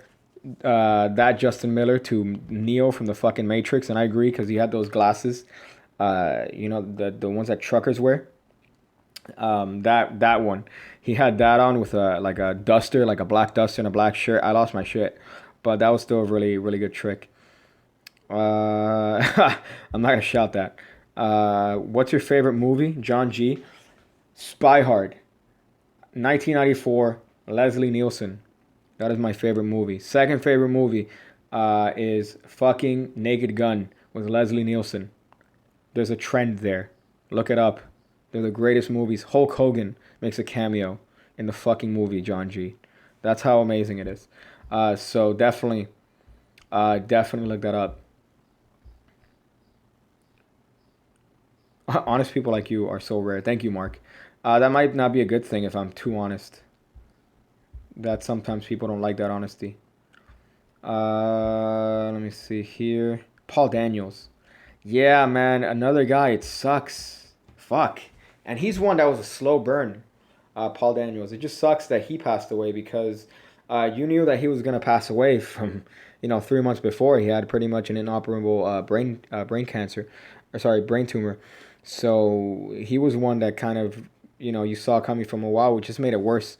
that Justin Miller to Neo from the fucking Matrix, and I agree because he had those glasses, the ones that truckers wear. That one, he had that on with a duster, like a black duster and a black shirt. I lost my shit, but that was still a really really good trick. I'm not gonna shout that. What's your favorite movie? John G. Spy Hard, 1994. Leslie Nielsen. That is my favorite movie. Second favorite movie is fucking Naked Gun with Leslie Nielsen. There's a trend there. Look it up. They're the greatest movies. Hulk Hogan makes a cameo in the fucking movie, John G. That's how amazing it is. So definitely look that up. Honest people like you are so rare. Thank you, Mark. That might not be a good thing if I'm too honest. That sometimes people don't like that honesty. Let me see here. Paul Daniels. Yeah, man, another guy. It sucks. Fuck. And he's one that was a slow burn. Paul Daniels. It just sucks that he passed away because you knew that he was gonna pass away from 3 months before. He had pretty much an inoperable brain cancer, or sorry, brain tumor. So he was one that kind of you saw coming from a while, which just made it worse.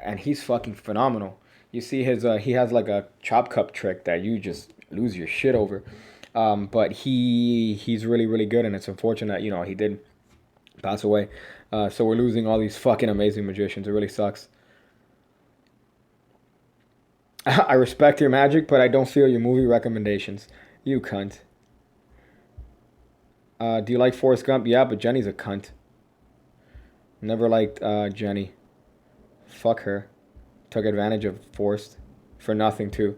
And he's fucking phenomenal. You see he has like a chop cup trick that you just lose your shit over. But he's really really good, and it's unfortunate he did pass away. So we're losing all these fucking amazing magicians. It really sucks. I respect your magic, but I don't feel your movie recommendations. You cunt. Do you like Forrest Gump? Yeah, but Jenny's a cunt. Never liked Jenny. Fuck her. Took advantage of Forrest for nothing too.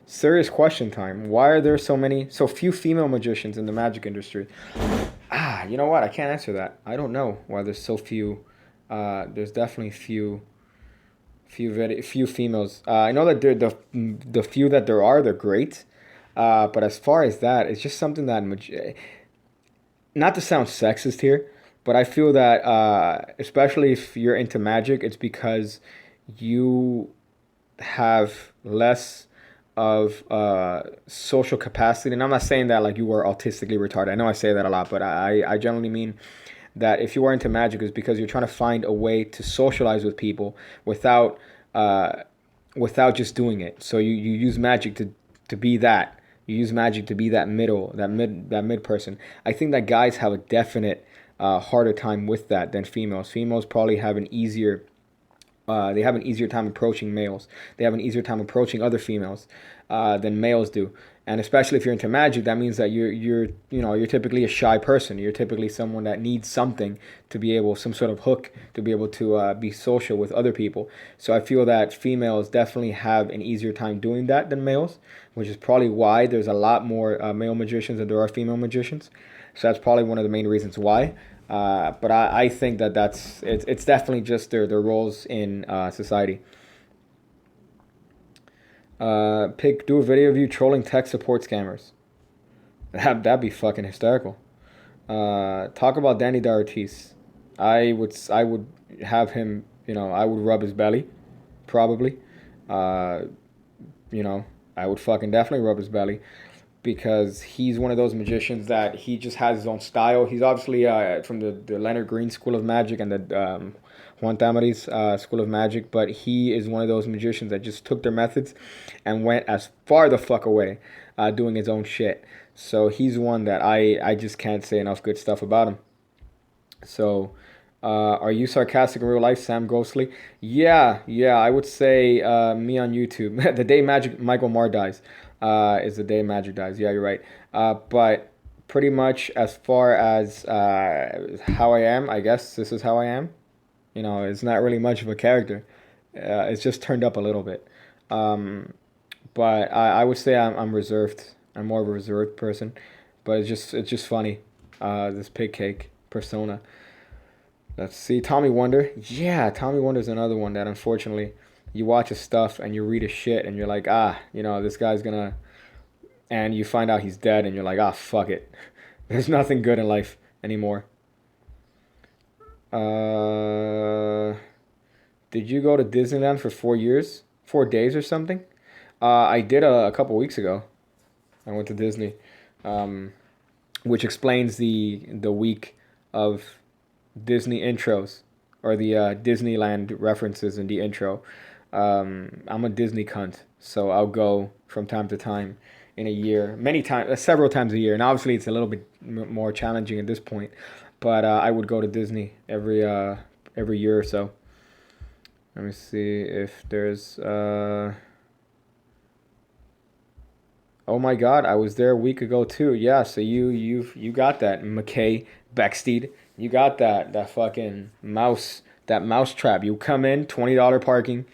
Serious question time. Why are there so few female magicians in the magic industry? You know what? I can't answer that. I don't know why there's so few. There's definitely few females. I know that the few that there are, they're great. But as far as that, it's just something that not to sound sexist here, but I feel that especially if you're into magic, it's because you have less of social capacity. And I'm not saying that like you were autistically retarded. I know I say that a lot, but I generally mean that if you are into magic, it's because you're trying to find a way to socialize with people without just doing it. So you use magic to be that. You use magic to be that mid person. I think that guys have a definite harder time with that than females. Females probably have an easier time approaching males. They have an easier time approaching other females than males do. And especially if you're into magic, that means that you're typically a shy person. You're typically someone that needs something to be able, some sort of hook to be able to be social with other people. So I feel that females definitely have an easier time doing that than males, which is probably why there's a lot more male magicians than there are female magicians. So that's probably one of the main reasons why. But I think that it's definitely just their roles in society. Do a video of you trolling tech support scammers. That'd be fucking hysterical. Talk about Danny D'Artis. I would have him. I would rub his belly, probably. I would fucking definitely rub his belly, because he's one of those magicians that he just has his own style. He's obviously from the Leonard Green School of Magic and the Juan Tamari's School of Magic, but he is one of those magicians that just took their methods and went as far the fuck away, doing his own shit. So he's one that I just can't say enough good stuff about him. So, are you sarcastic in real life, Sam Ghostly? Yeah, I would say me on YouTube. The day Magic Michael Marr dies is the day Magic dies. Yeah, you're right. But pretty much as far as how I am, I guess this is how I am. You know, it's not really much of a character. It's just turned up a little bit. Um, but I would say I'm reserved. I'm more of a reserved person. But it's just funny. This pig cake persona. Let's see, Tommy Wonder. Yeah, Tommy Wonder's another one that unfortunately you watch his stuff and you read his shit and you're like, this guy's gonna, and you find out he's dead and you're like, fuck it. There's nothing good in life anymore. Uh, did you go to Disneyland for 4 years, 4 days or something? I did a couple weeks ago. I went to Disney, um, which explains the week of Disney intros or the Disneyland references in the intro. I'm a Disney cunt, so I'll go from time to time in a year, many times, several times a year. And obviously, it's a little bit more challenging at this point, but I would go to Disney every year or so. Let me see if there's. Oh my God, I was there a week ago too. Yeah, so you got that, McKay Becksteed. You got that fucking mouse trap. You come in, $20 parking,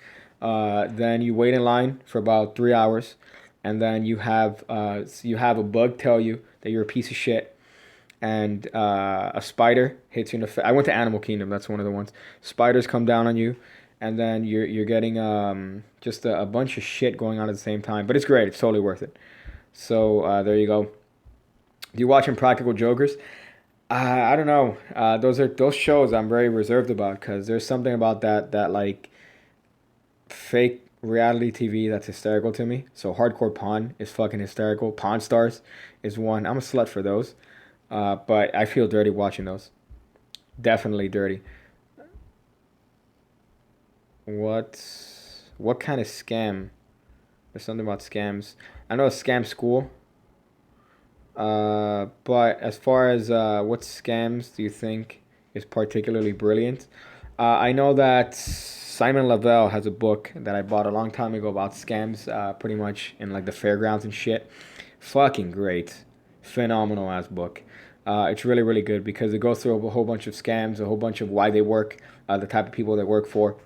then you wait in line for about 3 hours, and then you have a bug tell you that you're a piece of shit, and a spider hits you in the face. I went to Animal Kingdom. That's one of the ones. Spiders come down on you, and then you're getting just a bunch of shit going on at the same time. But it's great. It's totally worth it. So there you go. Do you watch Impractical Jokers? I don't know. Those shows I'm very reserved about because there's something about that like fake reality TV that's hysterical to me. So Hardcore Pawn is fucking hysterical. Pawn Stars is one. I'm a slut for those. But I feel dirty watching those. Definitely dirty. What what kind of scam? There's something about scams. I know a scam school. But as far as what scams do you think is particularly brilliant? I know that Simon Lavelle has a book that I bought a long time ago about scams, pretty much in like the fairgrounds and shit. Fucking great, phenomenal ass book. It's really really good because it goes through a whole bunch of scams, a whole bunch of why they work, the type of people they work for.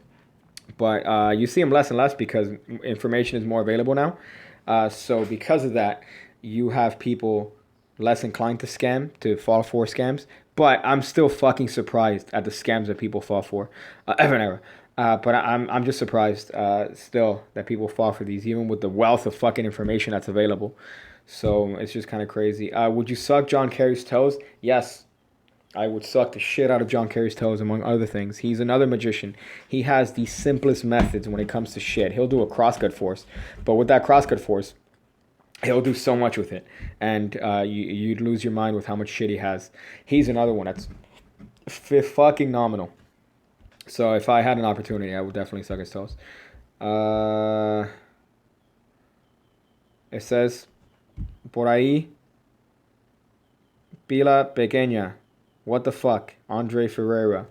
But you see them less and less because information is more available now. So because of that, you have people less inclined to scam, to fall for scams. But I'm still fucking surprised at the scams that people fall for, ever and ever. But I'm just surprised still that people fall for these, even with the wealth of fucking information that's available. So it's just kind of crazy. Would you suck John Kerry's toes? Yes, I would suck the shit out of John Kerry's toes, among other things. He's another magician. He has the simplest methods when it comes to shit. He'll do a crosscut force, but with that crosscut force, he'll do so much with it, and you'd lose your mind with how much shit he has. He's another one that's fucking nominal. So if I had an opportunity, I would definitely suck his toes. Uh, it says, por ahí, pila pequeña. What the fuck? Andre Ferreira.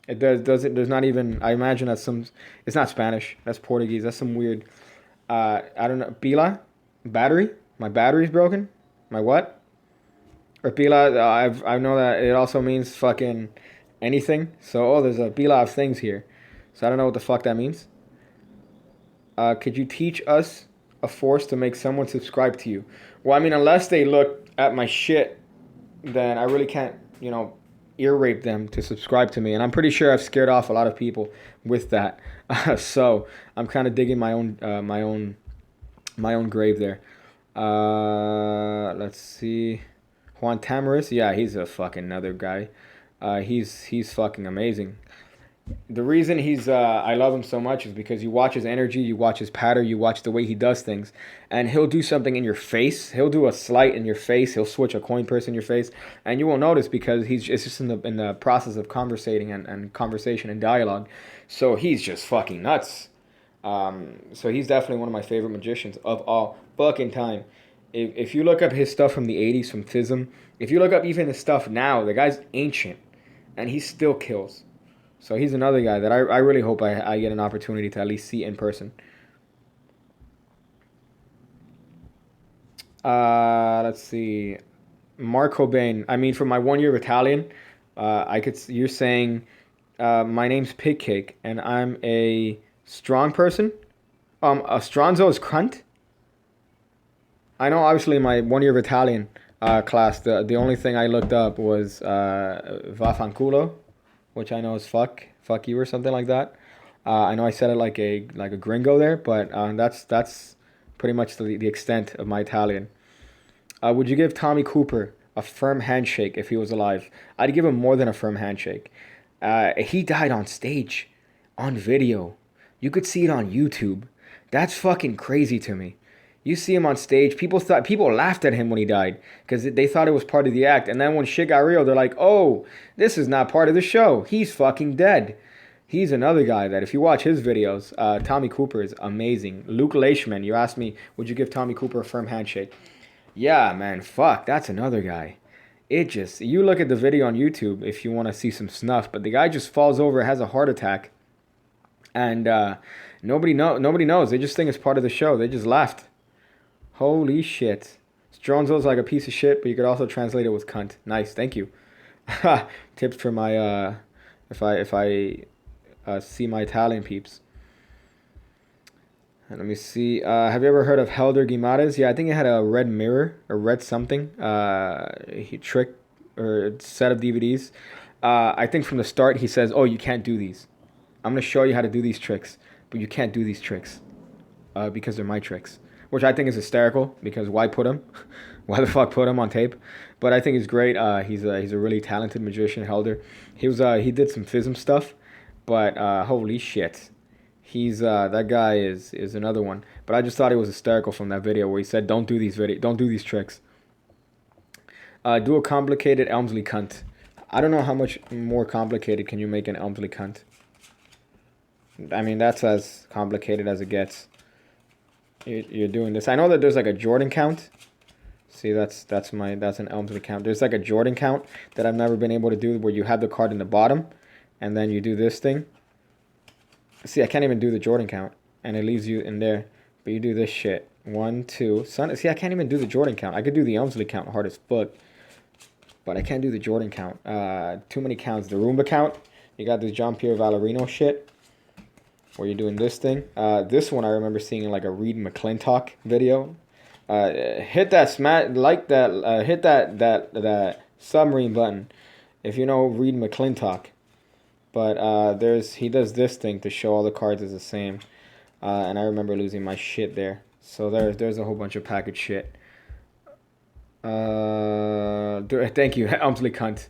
It does it. There's not even. I imagine that's some. It's not Spanish. That's Portuguese. That's some weird. I don't know. Pila, battery. My battery's broken. My what? Or pila. I know that it also means fucking anything. So there's a pila of things here. So I don't know what the fuck that means. Could you teach us a force to make someone subscribe to you? Well, I mean, unless they look at my shit, then I really can't, ear rape them to subscribe to me. And I'm pretty sure I've scared off a lot of people with that. So I'm kind of digging my own grave there. Let's see. Juan Tamaris, yeah, he's a fucking another guy. He's fucking amazing. The reason I love him so much is because you watch his energy, you watch his pattern, you watch the way he does things, and he'll do something in your face. He'll do a slight in your face. He'll switch a coin purse in your face, and you won't notice because it's just in the process of conversating and conversation and dialogue. So he's just fucking nuts. So he's definitely one of my favorite magicians of all fucking time. If you look up his stuff from the 80s, from FISM, if you look up even his stuff now, the guy's ancient, and he still kills. So he's another guy that I really hope I get an opportunity to at least see in person. Let's see. Mark Cobain. I mean, for my 1 year of Italian, you're saying, my name's Pigcake, and I'm a strong person. A stronzo is cunt. I know, obviously, in my 1 year of Italian class, the only thing I looked up was vaffanculo, which I know is fuck you or something like that. I know I said it like a gringo there, but that's pretty much the extent of my Italian. Would you give Tommy Cooper a firm handshake if he was alive? I'd give him more than a firm handshake. He died on stage, on video. You could see it on YouTube. That's fucking crazy to me. You see him on stage. People laughed at him when he died because they thought it was part of the act. And then when shit got real, they're like, "Oh, this is not part of the show. He's fucking dead." He's another guy that if you watch his videos, Tommy Cooper is amazing. Luke Leishman, you asked me, would you give Tommy Cooper a firm handshake? Yeah, man, fuck, that's another guy. You look at the video on YouTube if you want to see some snuff, but the guy just falls over, has a heart attack, and nobody knows. They just think it's part of the show. They just laughed. Holy shit. Stronzo's like a piece of shit, but you could also translate it with cunt. Nice, thank you. Tips for my if I see my Italian peeps. And let me see. Have you ever heard of Helder Guimaraes? Yeah, I think it had a red mirror or red something. He trick or set of DVDs. I think from the start he says, "Oh, you can't do these. I'm gonna show you how to do these tricks, but you can't do these tricks because they're my tricks." Which I think is hysterical because why put him? Why the fuck put him on tape? But I think he's great. He's a really talented magician, Helder. He did some FISM stuff, but holy shit. That guy is another one. But I just thought it was hysterical from that video where he said, don't do these tricks. Do a complicated Elmsley cunt. I don't know how much more complicated can you make an Elmsley cunt. I mean, that's as complicated as it gets. You're doing this. I know that there's like a Jordan count. See, that's an Elmsley count. There's like a Jordan count that I've never been able to do where you have the card in the bottom and then you do this thing. See, I can't even do the Jordan count and it leaves you in there. But you do this shit. 1, 2. See, I can't even do the Jordan count. I could do the Elmsley count hard as fuck. But I can't do the Jordan count. Too many counts. The Roomba count. You got this John Pierre Valerino shit. Where you're doing this thing. This one I remember seeing in like a Reed McClintock video. Hit that hit that submarine button if you know Reed McClintock. But he does this thing to show all the cards is the same. And I remember losing my shit there. So there's a whole bunch of package shit. Thank you, Elmsley cunt.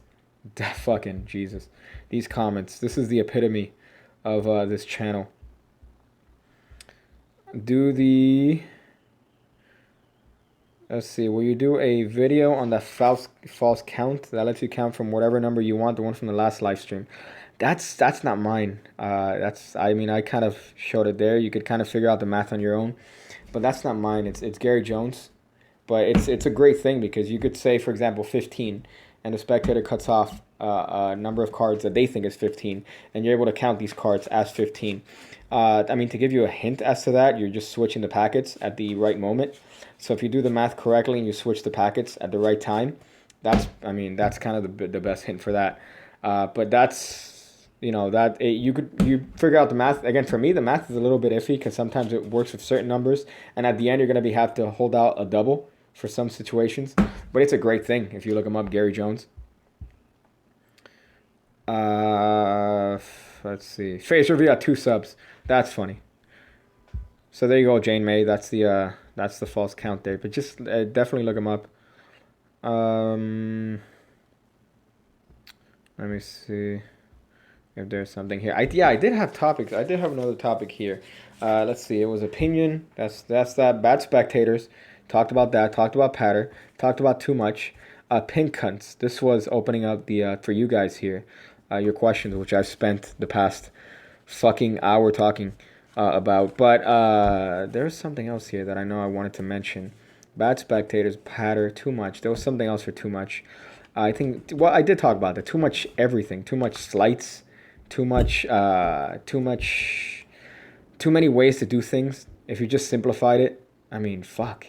Fucking Jesus. These comments. This is the epitome of this channel. Let's see, will you do a video on the false count that lets you count from whatever number you want, the one from the last live stream? That's not mine. I mean, I kind of showed it there. You could kind of figure out the math on your own, but that's not mine. It's Gary Jones, but it's a great thing because you could say, for example, 15, and the spectator cuts off a number of cards that they think is 15, and you're able to count these cards as 15. I mean, to give you a hint as to that, you're just switching the packets at the right moment. So if you do the math correctly and you switch the packets at the right time, that's kind of the best hint for that. But that's, you figure out the math. Again, for me, the math is a little bit iffy because sometimes it works with certain numbers, and at the end, you're going to have to hold out a double for some situations. But it's a great thing if you look him up, Gary Jones. Let's see. Face review at 2 subs. That's funny. So there you go, Jane May. That's the false count there. But just definitely look him up. Let me see. if there's something here. I did have topics. I did have another topic here. Let's see. It was opinion. That's that. Bad spectators. Talked about that. Talked about patter. Talked about too much. Pink cunts. This was opening up the for you guys here. Your questions, which I've spent the past fucking hour talking about. But there's something else here that I know I wanted to mention. Bad spectators, patter, too much. There was something else for too much. I think, well, I did talk about that. Too much everything. Too much slights. Too much, too many ways to do things. If you just simplified it, I mean, fuck.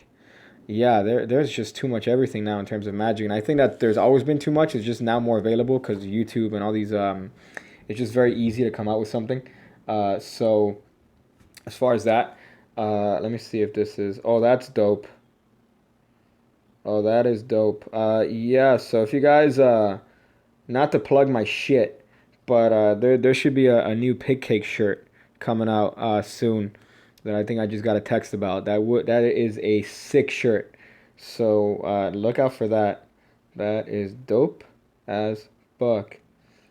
Yeah, there's just too much everything now in terms of magic. And I think that there's always been too much. It's just now more available because YouTube and all these, it's just very easy to come out with something. So as far as that, let me see if this is, oh, that's dope. Oh, that is dope. Yeah, so if you guys, not to plug my shit, but there should be a new Pigcake shirt coming out soon that I think I just got a text about. That is a sick shirt. So look out for that. That is dope as fuck.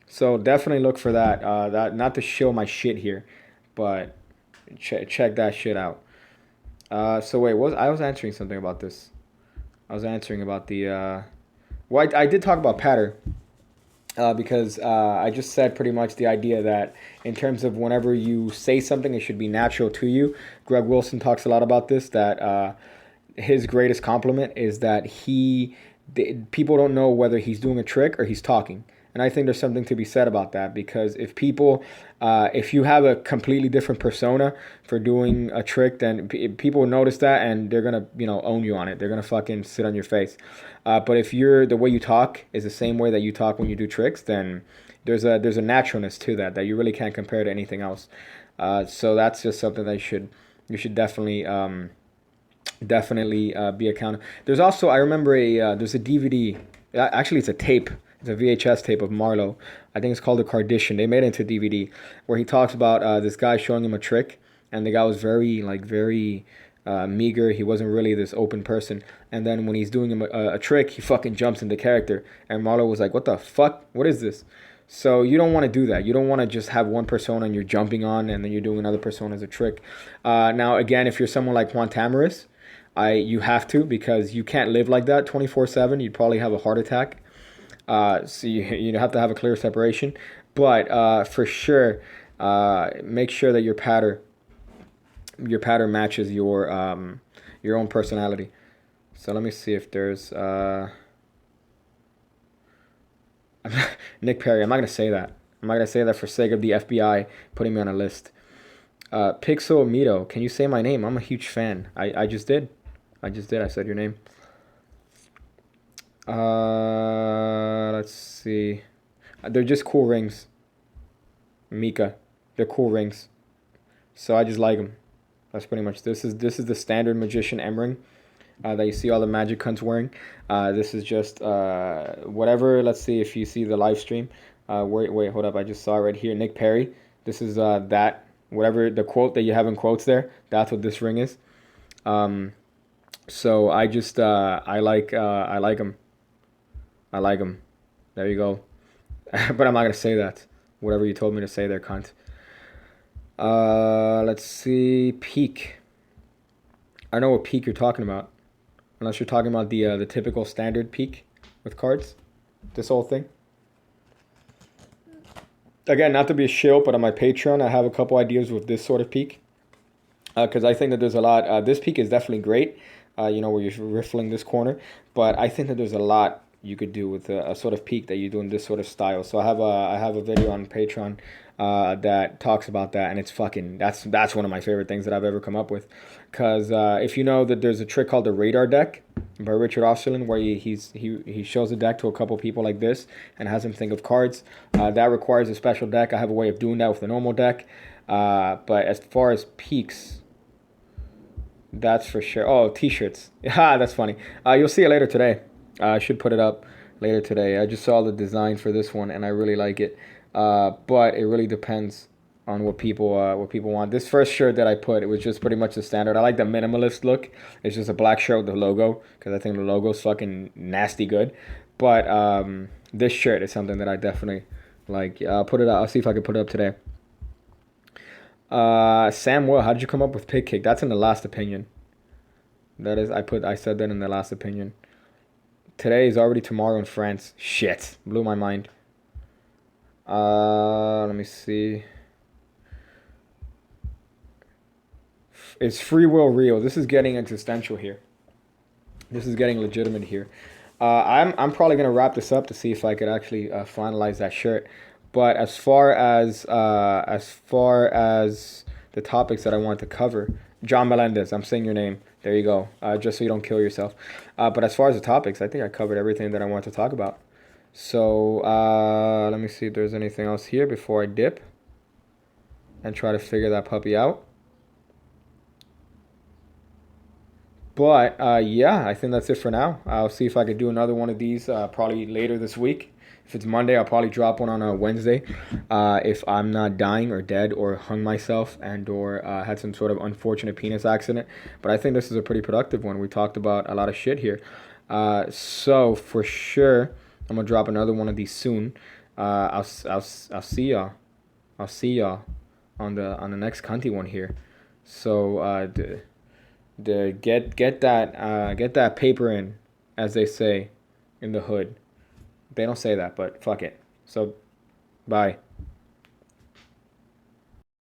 So definitely look for that. That not to show my shit here, but check that shit out. So wait, I was answering something about this. I was answering about the. Well, I did talk about patter. Because I just said pretty much the idea that in terms of whenever you say something, it should be natural to you. Greg Wilson talks a lot about this, that his greatest compliment is that people don't know whether he's doing a trick or he's talking. And I think there's something to be said about that, because if you have a completely different persona for doing a trick, then people notice that and they're gonna, own you on it. They're gonna fucking sit on your face. But if the way you talk is the same way that you talk when you do tricks, then there's a naturalness to that you really can't compare to anything else. So that's just something that you should definitely be accountable. There's also, I remember there's a DVD. Actually, it's a tape. It's a VHS tape of Marlowe. I think it's called The Cardition. They made it into DVD, where he talks about this guy showing him a trick, and the guy was very meager. He wasn't really this open person. And then when he's doing him a trick, he fucking jumps into character. And Marlowe was like, "What the fuck? What is this?" So you don't want to do that. You don't want to just have one persona and you're jumping on, and then you're doing another persona as a trick. Now, again, if you're someone like Juan Tamaris, you have to, because you can't live like that 24/7. You'd probably have a heart attack. So you have to have a clear separation, but for sure, make sure that your patter matches your own personality. So let me see if there's Nick Perry. I'm not gonna say that. I'm not gonna say that for sake of the FBI putting me on a list. Pixel Mito, can you say my name? I'm a huge fan. I just did. I said your name. Let's see. They're just cool rings. Mika, they're cool rings. So I just like them. That's pretty much. This is the standard magician M ring that you see all the magic cunts wearing. This is just whatever. Let's see if you see the live stream. Wait, hold up. I just saw it right here. Nick Perry. This is that whatever the quote that you have in quotes there. That's what this ring is. So I just I like them. I like them. There you go. But I'm not going to say that. Whatever you told me to say there, cunt. Let's see. Peak. I don't know what peak you're talking about. Unless you're talking about the typical standard peak with cards. This whole thing. Again, not to be a shill, but on my Patreon, I have a couple ideas with this sort of peak. Because I think that there's a lot. This peak is definitely great. Where you're riffling this corner. But I think that there's a lot you could do with a sort of peak that you do in this sort of style. So I have a video on Patreon that talks about that, and it's fucking that's one of my favorite things that I've ever come up with. Because if you know that there's a trick called the radar deck by Richard Osterlin, where he shows a deck to a couple people like this and has them think of cards. That requires a special deck. I have a way of doing that with a normal deck. But as far as peaks, that's for sure. Oh, t-shirts. That's funny. You'll see it later today. I should put it up later today. I just saw the design for this one, and I really like it. But it really depends on what people want. This first shirt that I put, it was just pretty much the standard. I like the minimalist look. It's just a black shirt with the logo, because I think the logo's fucking nasty good. But this shirt is something that I definitely Like, I'll put it up. I'll see if I can put it up today. Samuel, how did you come up with Pigcake? That's in the last opinion. That is, I said that in the last opinion. Today is already tomorrow in France. Shit, blew my mind. Let me see. Is free will real? This is getting existential here. This is getting legitimate here. I'm probably gonna wrap this up to see if I could actually finalize that shirt. But as far as the topics that I want to cover, John Melendez, I'm saying your name. There you go. Just so you don't kill yourself. But as far as the topics, I think I covered everything that I want to talk about. So let me see if there's anything else here before I dip and try to figure that puppy out. But yeah, I think that's it for now. I'll see if I could do another one of these probably later this week. If it's Monday, I'll probably drop one on a Wednesday. If I'm not dying or dead or hung myself and or had some sort of unfortunate penis accident. But I think this is a pretty productive one. We talked about a lot of shit here. So for sure, I'm gonna drop another one of these soon. I'll see y'all. I'll see y'all on the next cunty one here. So get that paper in, as they say in the hood. They don't say that, but fuck it. So, bye.